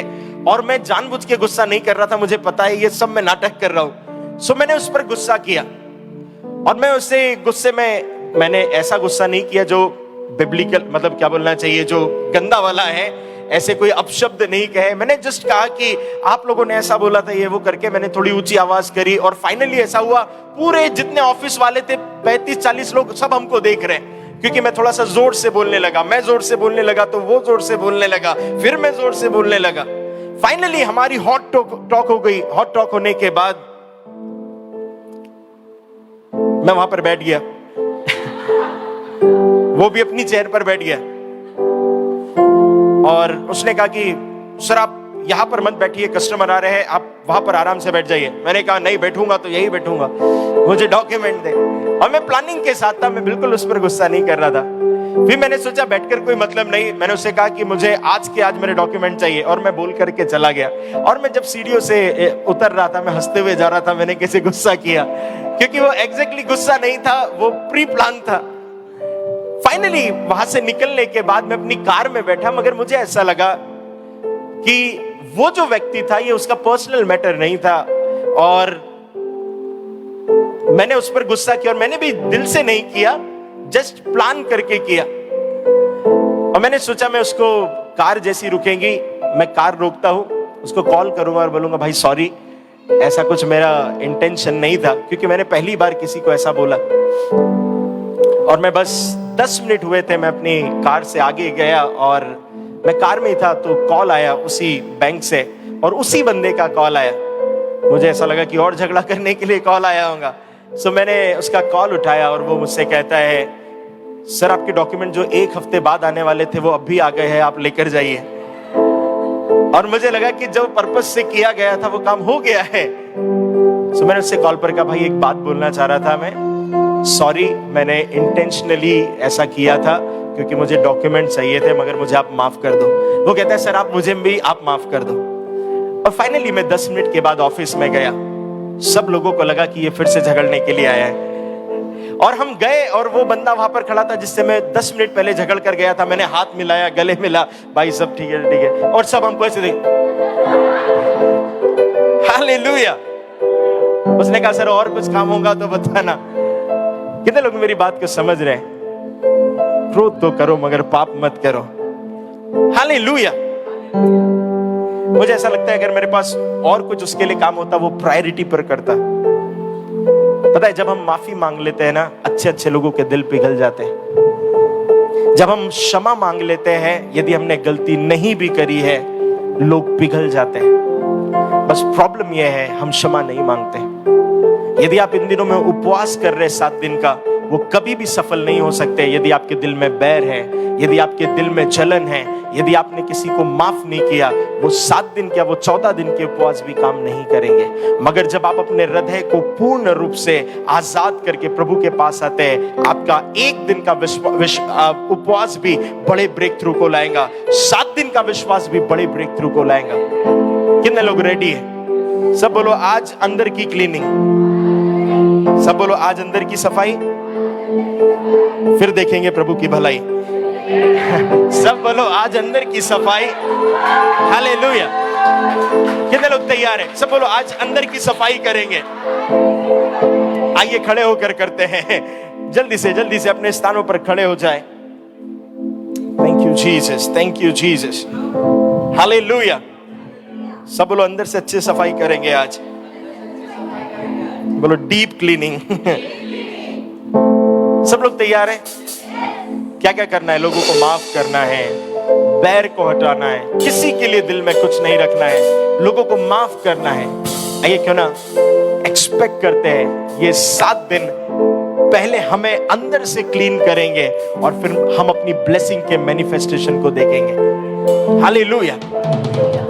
और मैं जानबूझ के गुस्सा नहीं कर रहा था। मुझे पता है ये सब मैं नाटक कर रहा हूं। सो मैंने उस पर गुस्सा किया, और मैं उससे गुस्से में, मैंने ऐसा गुस्सा नहीं किया जो बिब्लिकल, मतलब क्या बोलना चाहिए, जो गंदा वाला है, ऐसे कोई अपशब्द नहीं कहे। मैंने जस्ट कहा कि आप लोगों ने ऐसा बोला था, ये वो करके मैंने थोड़ी ऊंची आवाज करी। और फाइनली ऐसा हुआ, पूरे जितने ऑफिस वाले थे 35-40 लोग सब हमको देख रहे हैं, क्योंकि मैं थोड़ा सा जोर से बोलने लगा। मैं जोर से बोलने लगा तो वो जोर से बोलने लगा, फिर मैं जोर से बोलने लगा। फाइनली हमारी हॉट टॉक हो गई। हॉट टॉक होने के बाद मैं वहां पर बैठ गया वो भी अपनी चेयर पर बैठ गया, और उसने कहा कि सर आप यहां पर मत बैठिए, कस्टमर आ रहे हैं, आप वहां पर आराम से बैठ जाइए। मैंने कहा नहीं, बैठूंगा तो यही बैठूंगा, मुझे डॉक्यूमेंट दे। और मैं प्लानिंग के साथ था, मैं बिल्कुल उस पर गुस्सा नहीं कर रहा था। फिर मैंने सोचा बैठकर कोई मतलब नहीं, मैंने उससे कहा कि मुझे आज के आज मेरे डॉक्यूमेंट चाहिए, और मैं बोल करके चला गया। और मैं जब सीढ़ियों से उतर रहा था, मैं हंसते हुए जा रहा था, मैंने कैसे गुस्सा किया, क्योंकि वो एग्जैक्टली गुस्सा नहीं था, वो प्री प्लान था। फाइनली वहां से निकलने के बाद मैं अपनी कार में बैठा, मगर मुझे ऐसा लगा कि वो जो व्यक्ति था ये उसका पर्सनल मैटर नहीं था, और मैंने उस पर गुस्सा किया। और मैंने भी दिल से नहीं किया, जस्ट प्लान करके किया। और मैंने सोचा मैं उसको, कार जैसी रुकेंगी मैं कार रोकता हूं, उसको कॉल करूंगा और बोलूंगा भाई सॉरी, ऐसा कुछ मेरा इंटेंशन नहीं था, क्योंकि मैंने पहली बार किसी को ऐसा बोला। और मैं बस 10 मिनट हुए थे, मैं अपनी कार से आगे गया और मैं कार में ही था, तो कॉल आया उसी बैंक से, और उसी बंदे का कॉल आया। मुझे ऐसा लगा कि और झगड़ा करने के लिए कॉल आया होगा। सो मैंने उसका कॉल उठाया और वो मुझसे कहता है सर आपके डॉक्यूमेंट जो 1 हफ्ते बाद आने वाले थे वो अब भी आ गए हैं, आप लेकर जाइए। और मुझे लगा कि जो पर्पस से किया गया था वो काम हो गया है। सो मैंने उससे कॉल पर कहा, भाई एक बात बोलना चाह रहा था मैं, सॉरी मैंने इंटेंशनली ऐसा किया था क्योंकि मुझे डॉक्यूमेंट चाहिए थे, मगर मुझे आप माफ कर दो। वो कहता है, सर आप मुझे भी आप माफ कर दो। और फाइनली मैं 10 मिनट के बाद ऑफिस में गया। सब लोगों को लगा कि ये फिर से झगड़ने के लिए आया है, और हम गए और वो बंदा वहां पर खड़ा था जिससे मैं 10 मिनट पहले झगड़ कर गया था। मैंने हाथ मिलाया, गले मिला, भाई सब ठीक है ठीक है, और सब हमको ऐसे देख। हालेलुया। उसने कहा, सर और कुछ काम होगा तो बताना। कितने लोग मेरी बात को समझ रहे हैं? क्रोध तो करो मगर पाप मत करो। हालेलुया। मुझे ऐसा लगता है अगर मेरे पास और कुछ उसके लिए काम होता, वो प्रायोरिटी पर करता। पता है, जब हम माफी मांग लेते हैं ना, अच्छे अच्छे लोगों के दिल पिघल जाते हैं। जब हम क्षमा मांग लेते हैं, यदि हमने गलती नहीं भी करी है, लोग पिघल जाते हैं। बस प्रॉब्लम यह है, हम क्षमा नहीं मांगते। यदि आप इन दिनों में उपवास कर रहे 7 दिन का, वो कभी भी सफल नहीं हो सकते यदि आपके दिल में बैर है, यदि आपके दिल में जलन है, यदि आपने किसी को माफ नहीं किया। वो 7 दिन क्या, वो 14 दिन के उपवास भी काम नहीं करेंगे। मगर जब आप अपने हृदय को पूर्ण रूप से आजाद करके प्रभु के पास आते हैं, आपका 1 दिन का उपवास भी बड़े ब्रेक थ्रू को लाएगा। 7 दिन का विश्वास भी बड़े ब्रेक थ्रू को लाएगा। कितने लोग रेडी है? सब बोलो आज अंदर की क्लीनिंग, सब बोलो आज अंदर की सफाई, फिर देखेंगे प्रभु की भलाई। सब बोलो आज अंदर की सफाई। हालेलुया। कितने लोग तैयार हैं? सब बोलो आज अंदर की सफाई करेंगे। आइए खड़े होकर करते हैं। जल्दी से अपने स्थानों पर खड़े हो जाए। Thank you Jesus, thank you Jesus. Hallelujah. सब बोलो अंदर से अच्छे सफाई करेंगे आज। बोलो डीप क्लीनिंग। सब लोग तैयार हैं? क्या क्या करना है? लोगों को माफ करना है, बैर को हटाना है, किसी के लिए दिल में कुछ नहीं रखना है, लोगों को माफ करना है। आइए क्यों ना एक्सपेक्ट करते हैं ये 7 दिन पहले हमें अंदर से क्लीन करेंगे और फिर हम अपनी ब्लेसिंग के मैनिफेस्टेशन को देखेंगे। हालेलुया।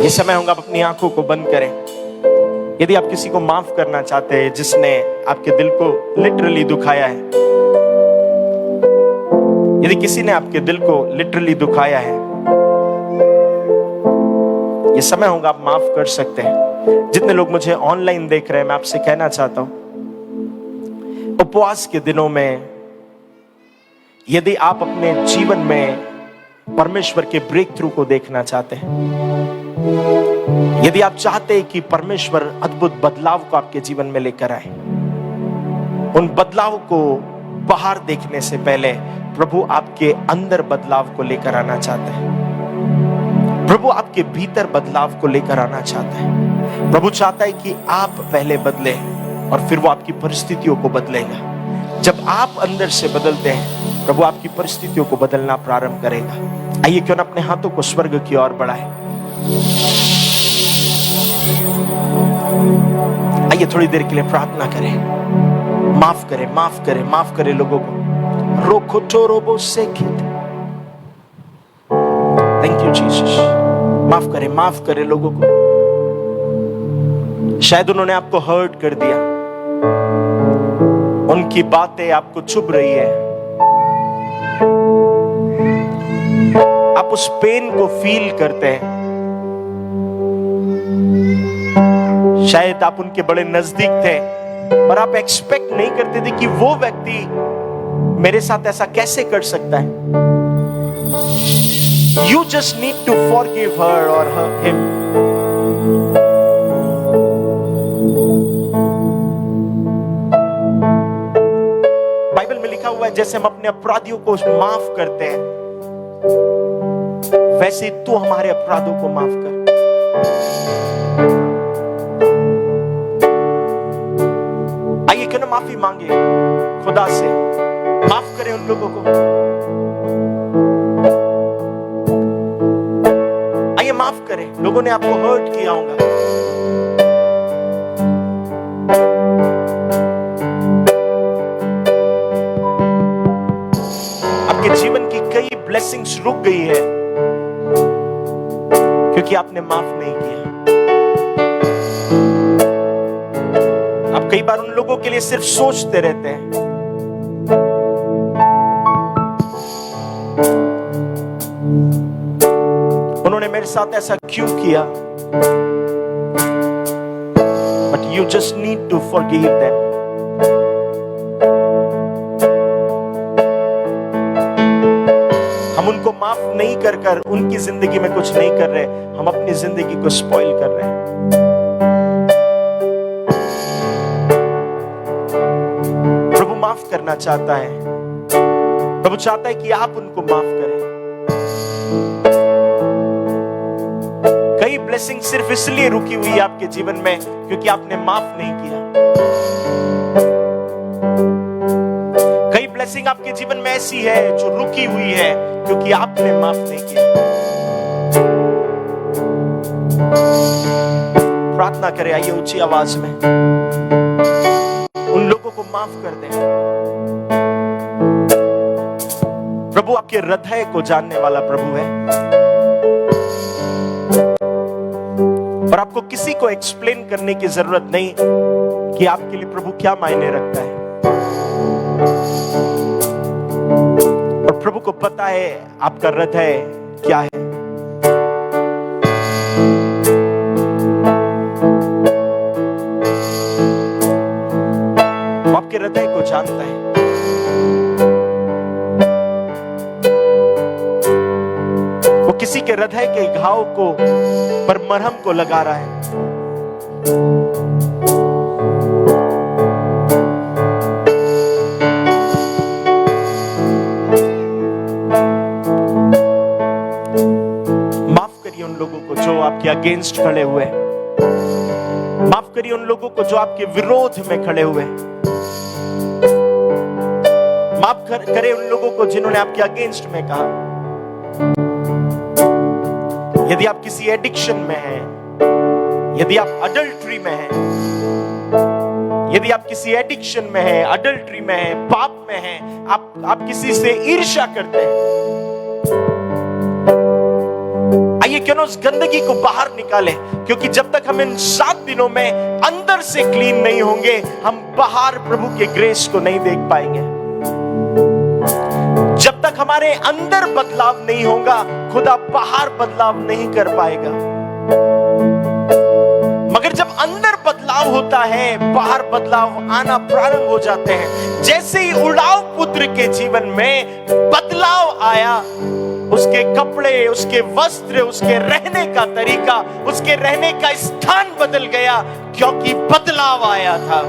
ये समय होगा, आप अपनी आंखों को बंद करें। यदि आप किसी को माफ करना चाहते हैं जिसने आपके दिल को लिटरली दुखाया है, यदि किसी ने आपके दिल को लिटरली दुखाया है, ये समय होगा आप माफ कर सकते हैं। जितने लोग मुझे ऑनलाइन देख रहे हैं, मैं आपसे कहना चाहता हूं, उपवास के दिनों में यदि आप अपने जीवन में परमेश्वर के ब्रेक थ्रू को देखना चाहते हैं, यदि आप चाहते हैं कि परमेश्वर अद्भुत बदलाव को आपके जीवन में लेकर आए, उन बदलाव को बाहर देखने से पहले प्रभु आपके अंदर बदलाव को लेकर आना चाहते हैं। प्रभु आपके भीतर बदलाव को लेकर आना चाहता है। प्रभु चाहता है कि आप पहले बदले और फिर वो आपकी परिस्थितियों को बदलेगा। जब आप अंदर से बदलते हैं, प्रभु आपकी परिस्थितियों को बदलना प्रारंभ करेगा। आइए क्यों ना अपने हाथों को स्वर्ग की ओर बढ़ाएं। आइए थोड़ी देर के लिए प्रार्थना करें। माफ करें, माफ करें, माफ करें लोगों को। रोको टोरोबो से खित। Thank you Jesus. माफ करें, माफ करें लोगों को। शायद उन्होंने आपको हर्ट कर दिया, उनकी बातें आपको चुभ रही है, आप उस पेन को फील करते हैं। शायद आप उनके बड़े नजदीक थे पर आप एक्सपेक्ट नहीं करते थे कि वो व्यक्ति मेरे साथ ऐसा कैसे कर सकता है। You just need to forgive her or him. Bible में लिखा हुआ है, जैसे हम अपने अपराधियों को माफ करते हैं, वैसे तू हमारे अपराधों को माफ कर। आइए क्यों ना माफी मांगे खुदा से, माफ करें उन लोगों को। आइए माफ करें, लोगों ने आपको हर्ट किया होगा। आपके जीवन की कई ब्लेसिंग्स रुक गई है क्योंकि आपने माफ नहीं किया। आप कई बार उन लोगों के लिए सिर्फ सोचते रहते हैं, उन्होंने मेरे साथ ऐसा क्यों किया, but you just need to forgive them. हम उनको माफ नहीं कर कर उनकी जिंदगी में कुछ नहीं कर रहे, हम अपनी जिंदगी को स्पॉइल कर रहे हैं। प्रभु माफ करना चाहता है, प्रभु चाहता है कि आप उनको माफ करें। कई ब्लेसिंग सिर्फ इसलिए रुकी हुई है आपके जीवन में क्योंकि आपने माफ नहीं किया। कई ब्लेसिंग आपके जीवन में ऐसी है जो रुकी हुई है क्योंकि आपने माफ नहीं किया। प्रार्थना करें, आइए ऊंची आवाज में उन लोगों को माफ कर दें। प्रभु आपके हृदय को जानने वाला प्रभु है और आपको किसी को एक्सप्लेन करने की जरूरत नहीं कि आपके लिए प्रभु क्या मायने रखता है। और प्रभु को पता है आपका हृदय क्या है। वो आपके हृदय को जानता है। वो किसी के हृदय के घाव को पर मरहम को लगा रहा है। आपके अगेंस्ट खड़े हुए, माफ करिए उन लोगों को जो आपके विरोध में खड़े हुए, माफ करें उन लोगों को जिन्होंने आपके अगेंस्ट में कहा। यदि आप किसी एडिक्शन में हैं, यदि आप अडल्ट्री में हैं, यदि आप किसी एडिक्शन में हैं, अडल्ट्री में हैं, पाप में हैं, आप किसी से ईर्ष्या करते हैं, आइए क्यों ना उस गंदगी को बाहर निकालें, क्योंकि जब तक हम इन 7 दिनों में अंदर से क्लीन नहीं होंगे, हम बाहर प्रभु के ग्रेस को नहीं देख पाएंगे। जब तक हमारे अंदर बदलाव नहीं होगा, खुदा बाहर बदलाव नहीं कर पाएगा। मगर जब अंदर बदलाव होता है, बाहर बदलाव आना प्रारंभ हो जाते हैं। जैसे ही उड़ाव पुत्र के जीवन में बदलाव आया, उसके कपड़े, उसके वस्त्र, उसके रहने का तरीका, उसके रहने का स्थान बदल गया, क्योंकि बदलाव आया था।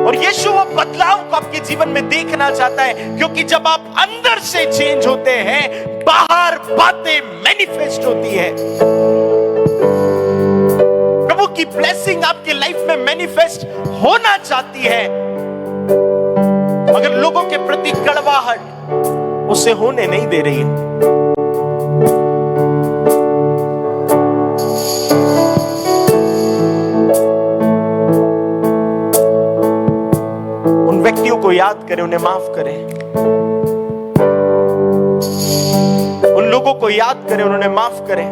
और यीशु वो बदलाव को आपके जीवन में देखना चाहता है, क्योंकि जब आप अंदर से चेंज होते हैं, बाहर बातें मैनिफेस्ट होती है। प्रभु की ब्लेसिंग आपके लाइफ में मैनिफेस्ट होना चाहती है, मगर लोगों के प्रति कड़वाहट उसे होने नहीं दे रही है। उन व्यक्तियों को याद करें, उन्हें माफ करें। उन लोगों को याद करें, उन्हें माफ करें।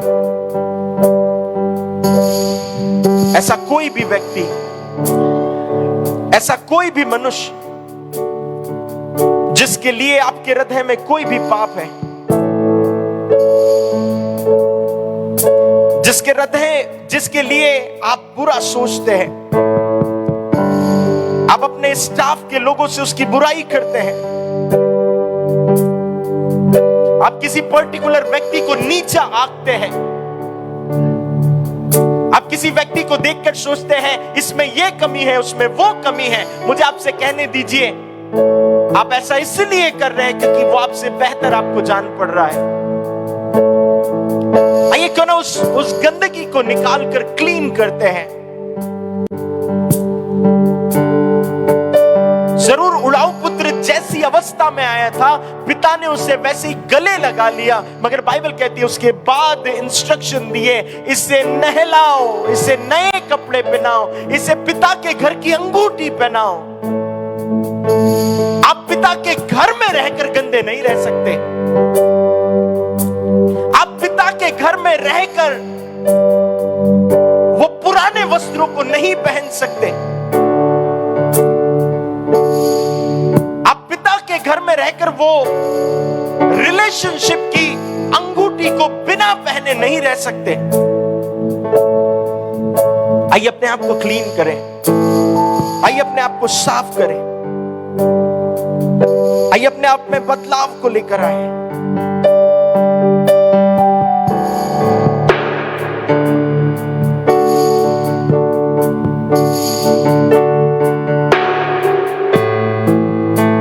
ऐसा कोई भी व्यक्ति, ऐसा कोई भी मनुष्य जिसके लिए आपके हृदय में कोई भी पाप है, जिसके लिए आप बुरा सोचते हैं, आप अपने स्टाफ के लोगों से उसकी बुराई करते हैं, आप किसी पर्टिकुलर व्यक्ति को नीचा आंकते हैं, आप किसी व्यक्ति को देखकर सोचते हैं इसमें यह कमी है, उसमें वो कमी है, मुझे आपसे कहने दीजिए, आप ऐसा इसलिए कर रहे हैं क्योंकि वो आपसे बेहतर आपको जान पड़ रहा है। आइए क्यों ना उस गंदगी को निकाल कर क्लीन करते हैं। जरूर उड़ाऊ पुत्र जैसी अवस्था में आया था, पिता ने उसे वैसे ही गले लगा लिया, मगर बाइबल कहती है उसके बाद इंस्ट्रक्शन दिए, इसे नहलाओ, इसे नए कपड़े पहनाओ, इसे पिता के घर की अंगूठी पहनाओ। आप पिता के घर में रहकर गंदे नहीं रह सकते। आप पिता के घर में रहकर वो पुराने वस्त्रों को नहीं पहन सकते। आप पिता के घर में रहकर वो रिलेशनशिप की अंगूठी को बिना पहने नहीं रह सकते। आइए अपने आप को क्लीन करें, आइए अपने आप को साफ करें, आइए अपने आप में बदलाव को लेकर आए।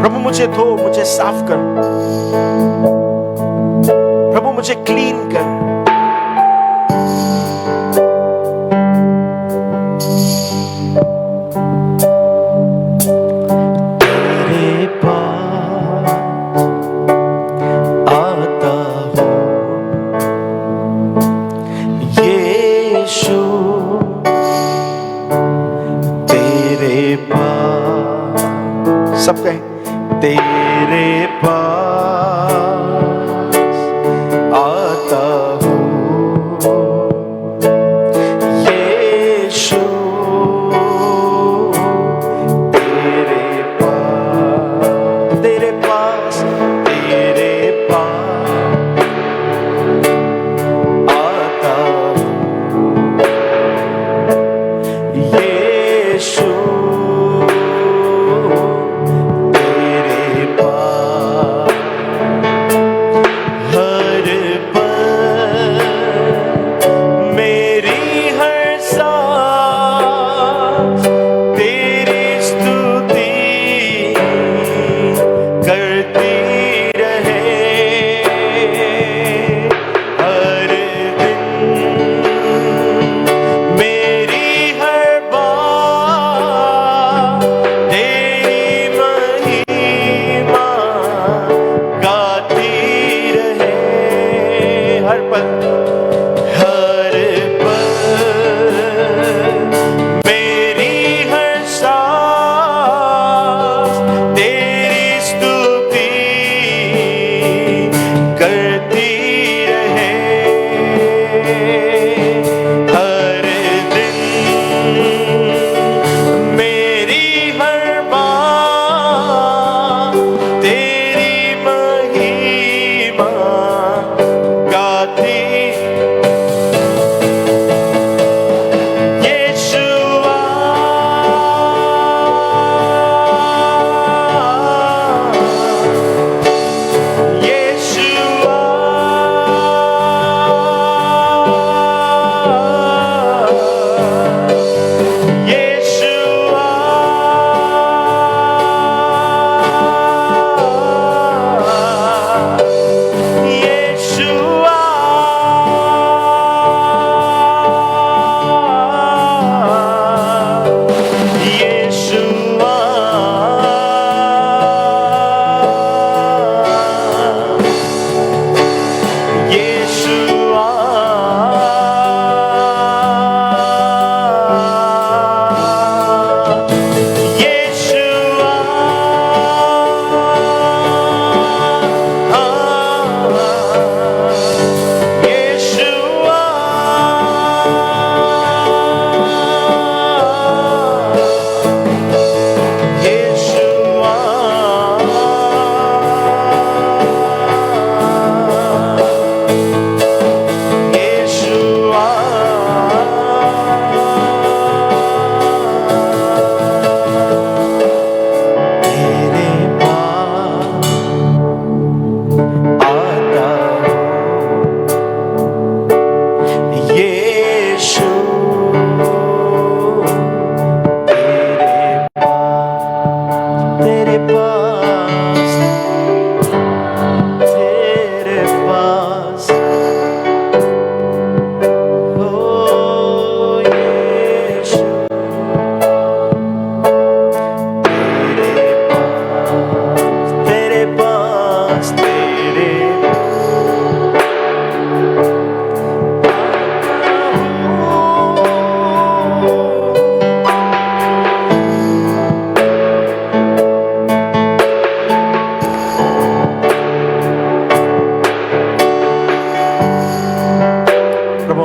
प्रभु मुझे धो, मुझे साफ कर, प्रभु मुझे क्लीन कर। तेरे पास आता हूं यीशु, तेरे पास, सब कहें तेरे पास आता हूं यीशु, तेरे पास, तेरे पास, तेरे पास आता हूं यीशु,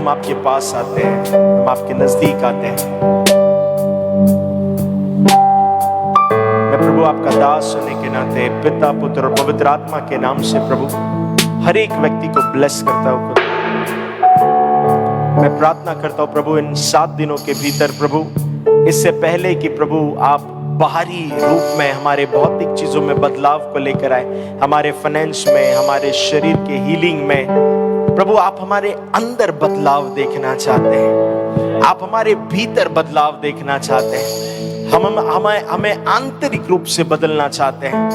हम आपके पास आते हैं, हम आपके नजदीक आते हैं। मैं प्रभु आपका दास होने के नाते पिता, पुत्र और पवित्र आत्मा के नाम से प्रभु हर एक व्यक्ति को ब्लेस करता हूँ। मैं प्रार्थना करता हूँ प्रभु इन 7 दिनों के भीतर प्रभु, इससे पहले कि प्रभु आप बाहरी रूप में हमारे भौतिक चीजों में बदलाव को लेकर आए, हमारे फाइनेंस में, हमारे शरीर के हीलिंग में, प्रभु आप हमारे अंदर बदलाव देखना चाहते हैं, आप हमारे भीतर बदलाव देखना चाहते हैं, हमें आंतरिक रूप से बदलना चाहते हैं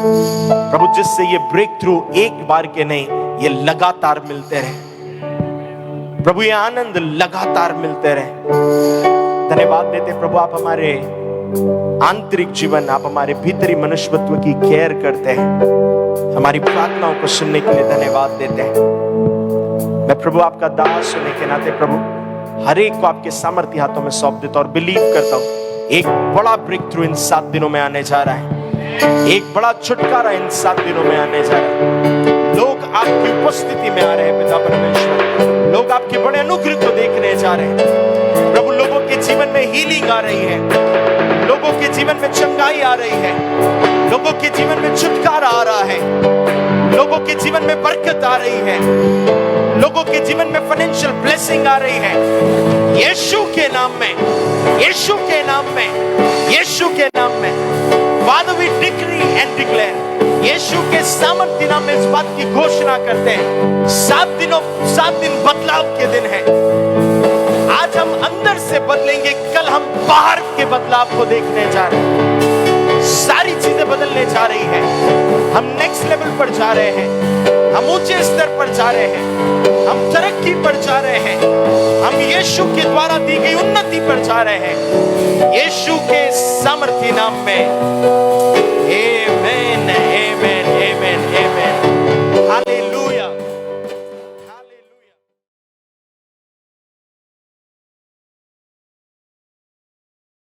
प्रभु, जिससे ये ब्रेक थ्रू एक बार के नहीं, ये लगातार मिलते रहे प्रभु, ये आनंद लगातार मिलते रहे। धन्यवाद देते प्रभु, आप हमारे आंतरिक जीवन, आप हमारे भीतरी मनुष्यत्व की केयर करते हैं, हमारी प्रार्थनाओं को सुनने के लिए धन्यवाद देते हैं। मैं प्रभु आपका दास होने के नाते प्रभु हर एक को आपके सामर्थ्य हाथों में सौंप देता और बिलीव करता हूं एक बड़ा ब्रेक थ्रू इन 7 दिनों में आने जा रहा है, एक बड़ा छुटकारा इन 7 दिनों में आने जा रहा है। लोग आपकी उपस्थिति में आ रहे हैं पिता परमेश्वर, लोग आपके बड़े अनुग्रह को देखने जा रहे हैं प्रभु, लोगों के जीवन में हीलिंग आ रही है, लोगों के जीवन में चंगाई आ रही है, लोगों के जीवन में छुटकारा आ रहा है, लोगों के जीवन में बरकत आ रही है, लोगों के जीवन में फाइनेंशियल ब्लेसिंग आ रही है। यीशु के नाम में, यीशु के नाम में, यीशु के नाम में Father we decree and declare, यीशु के सामर्थ्य नाम में इस बात की घोषणा करते हैं 7 दिन बदलाव के दिन है। आज हम अंदर से बदलेंगे, कल हम बाहर के बदलाव को देखने जा रहे हैं। सारी चीजें बदलने जा रही है, हम नेक्स्ट लेवल पर जा रहे हैं, हम ऊंचे स्तर पर जा रहे हैं, हम तरक्की पर जा रहे हैं, हम यीशु के द्वारा दी गई उन्नति पर जा रहे हैं। यीशु के सामर्थ्य नाम में